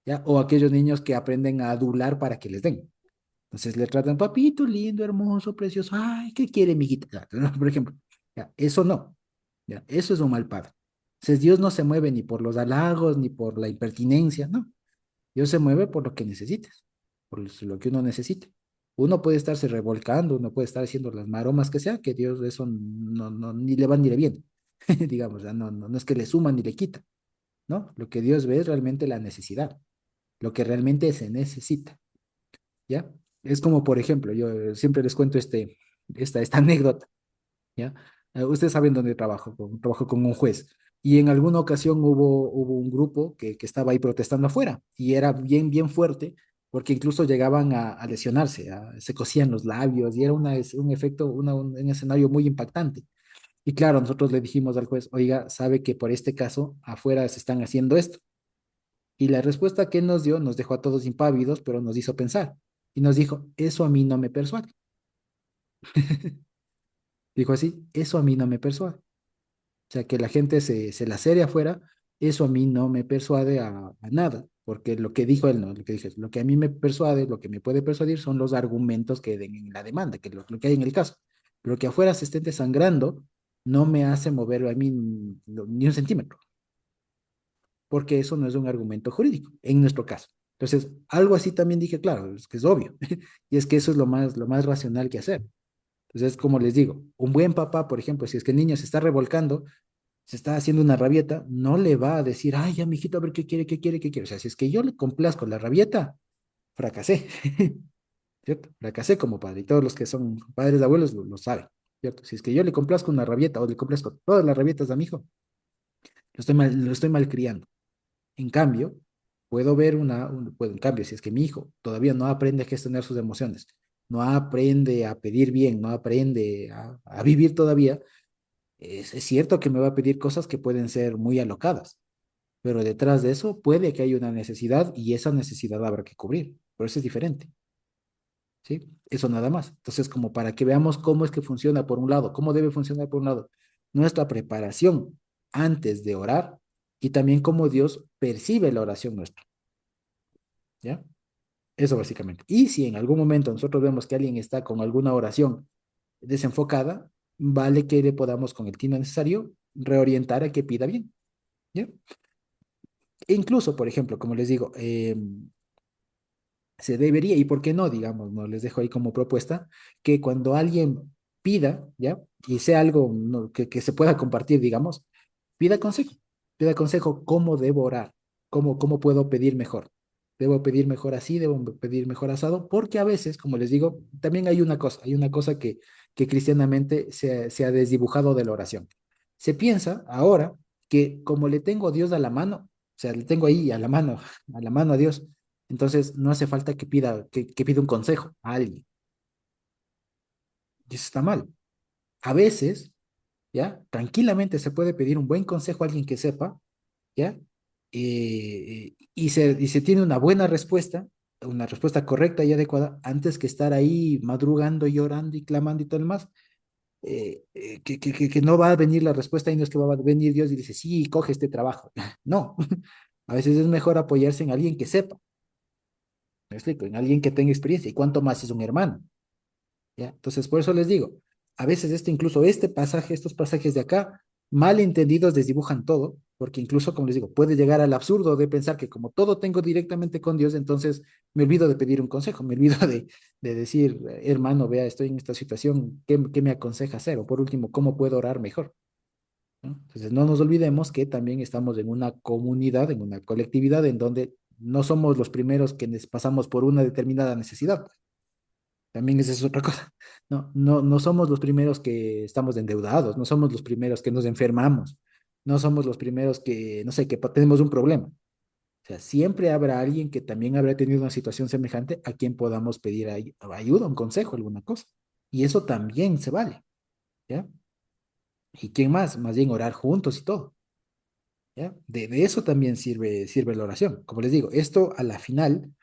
¿ya? O aquellos niños que aprenden a adular para que les den. Entonces le tratan, papito, lindo, hermoso, precioso, ay, ¿qué quiere, mijita? ¿No? Por ejemplo, ya, eso no, ya, eso es un mal padre. Entonces Dios no se mueve ni por los halagos, ni por la impertinencia, no. Dios se mueve por lo que necesites, por lo que uno necesite. Uno puede estarse revolcando, uno puede estar haciendo las maromas que sea, que Dios eso ni le va ni le viene, digamos, ya no es que le suma ni le quita, ¿no? Lo que Dios ve es realmente la necesidad, lo que realmente se necesita. ¿Ya? Es como, por ejemplo, yo siempre les cuento esta anécdota, ¿ya? Ustedes saben dónde trabajo con un juez, y en alguna ocasión hubo un grupo que estaba ahí protestando afuera, y era bien fuerte, porque incluso llegaban a lesionarse, se cosían los labios, y era un efecto, un escenario muy impactante. Y claro, nosotros le dijimos al juez, oiga, sabe que por este caso afuera se están haciendo esto. Y la respuesta que él nos dio nos dejó a todos impávidos, pero nos hizo pensar. Y nos dijo, eso a mí no me persuade. Dijo así, eso a mí no me persuade. O sea, que la gente se la cere afuera, eso a mí no me persuade a nada. Porque lo que dijo él, no, lo que dije, lo que a mí me persuade, lo que me puede persuadir son los argumentos que den en la demanda, que lo que hay en el caso. Pero que afuera se estén desangrando no me hace mover a mí ni un centímetro, porque eso no es un argumento jurídico, en nuestro caso. Entonces, algo así también dije, claro, es que es obvio, y es que eso es lo más racional que hacer. Entonces, como les digo, un buen papá, por ejemplo, si es que el niño se está revolcando, se está haciendo una rabieta, no le va a decir, ay, ya, mijito, a ver qué quiere, qué quiere, qué quiere. O sea, si es que yo le complazco la rabieta, fracasé, ¿cierto? Fracasé como padre, y todos los que son padres de abuelos lo saben, ¿cierto? Si es que yo le complazco una rabieta o le complazco todas las rabietas a mi hijo, lo estoy malcriando. En cambio, puedo ver en cambio, si es que mi hijo todavía no aprende a gestionar sus emociones, no aprende a pedir bien, no aprende a vivir todavía, es cierto que me va a pedir cosas que pueden ser muy alocadas, pero detrás de eso puede que haya una necesidad y esa necesidad habrá que cubrir, pero eso es diferente, ¿sí? Eso nada más. Entonces, como para que veamos cómo es que funciona por un lado, cómo debe funcionar por un lado, nuestra preparación. antes de orar y también cómo Dios percibe la oración nuestra, ¿ya? Eso básicamente. Y si en algún momento nosotros vemos que alguien está con alguna oración desenfocada, vale que le podamos, con el tino necesario, reorientar a que pida bien, ¿ya? E incluso, por ejemplo, como les digo, se debería, y por qué no, digamos, no les dejo ahí como propuesta, que cuando alguien pida, ¿ya? Y sea algo que se pueda compartir, digamos, pida consejo, pida consejo cómo debo orar, cómo puedo pedir mejor. Debo pedir mejor así, debo pedir mejor asado, porque a veces, como les digo, también hay una cosa que cristianamente se ha desdibujado de la oración. Se piensa ahora que como le tengo a Dios a la mano, o sea, le tengo ahí a la mano a Dios, entonces no hace falta que pida un consejo a alguien. Y eso está mal. A veces, ¿ya? Tranquilamente se puede pedir un buen consejo a alguien que sepa, ¿ya? Y se tiene una respuesta correcta y adecuada, antes que estar ahí madrugando, llorando y clamando y todo lo demás, que no va a venir la respuesta y no es que va a venir Dios y dice, sí, coge este trabajo. No, a veces es mejor apoyarse en alguien que sepa, me explico, en alguien que tenga experiencia, y cuánto más si es un hermano. ¿Ya? Entonces, por eso les digo, a veces incluso este pasaje, estos pasajes de acá, mal entendidos desdibujan todo, porque incluso, como les digo, puede llegar al absurdo de pensar que como todo tengo directamente con Dios, entonces me olvido de pedir un consejo, me olvido de decir, hermano, vea, estoy en esta situación, ¿qué me aconseja hacer? O por último, ¿cómo puedo orar mejor? ¿No? Entonces, no nos olvidemos que también estamos en una comunidad, en una colectividad en donde no somos los primeros quienes pasamos por una determinada necesidad. También esa es otra cosa. No somos los primeros que estamos endeudados, no somos los primeros que nos enfermamos, no somos los primeros que, no sé, que tenemos un problema. O sea, siempre habrá alguien que también habrá tenido una situación semejante a quien podamos pedir ayuda, un consejo, alguna cosa. Y eso también se vale, ¿ya? ¿Y quién más? Más bien orar juntos y todo, ¿ya? De eso también sirve la oración. Como les digo, esto a la final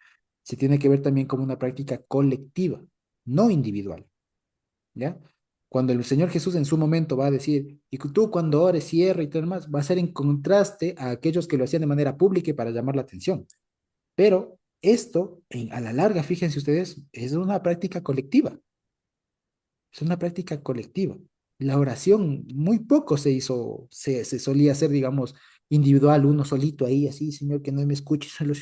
se tiene que ver también como una práctica colectiva, no individual. ¿Ya? Cuando el Señor Jesús en su momento va a decir, y tú cuando ores, cierra y todo lo demás, va a ser en contraste a aquellos que lo hacían de manera pública y para llamar la atención. Pero esto, a la larga, fíjense ustedes, es una práctica colectiva, es una práctica colectiva. La oración muy poco se solía hacer, digamos, individual, uno solito ahí, así, Señor, que no me escuches, solo...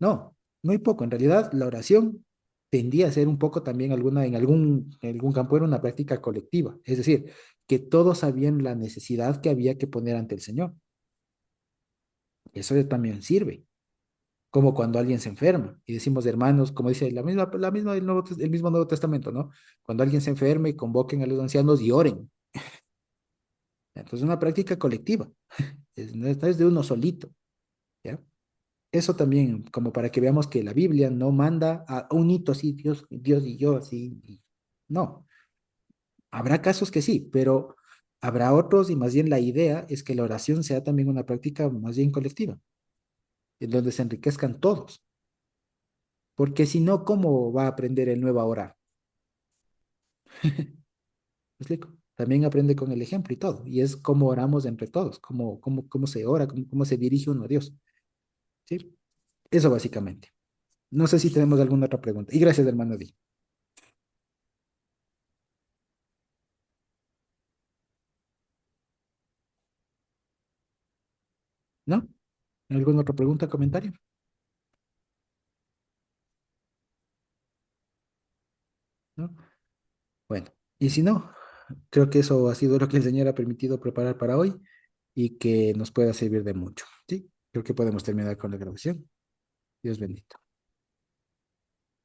No, muy poco. En realidad, la oración tendía a ser un poco también en algún campo era una práctica colectiva. Es decir, que todos sabían la necesidad que había que poner ante el Señor. Eso también sirve. Como cuando alguien se enferma y decimos, hermanos, como dice la misma el mismo Nuevo Testamento, ¿no? Cuando alguien se enferme, convoquen a los ancianos y oren. Entonces, es una práctica colectiva. No es de uno solito, ¿ya? Eso también, como para que veamos que la Biblia no manda a un hito así, Dios y yo así. No, habrá casos que sí, pero habrá otros y más bien la idea es que la oración sea también una práctica más bien colectiva, en donde se enriquezcan todos. Porque si no, ¿cómo va a aprender el nuevo a orar? ¿Me explico? También aprende con el ejemplo y todo. Y es cómo oramos entre todos, cómo se ora, cómo se dirige uno a Dios. ¿Sí? Eso básicamente. No sé si tenemos alguna otra pregunta. Y gracias, hermano Di. ¿No? ¿Alguna otra pregunta, comentario? ¿No? Bueno, y si no, creo que eso ha sido lo que el Señor ha permitido preparar para hoy y que nos pueda servir de mucho. ¿Sí? Creo que podemos terminar con la grabación. Dios bendito.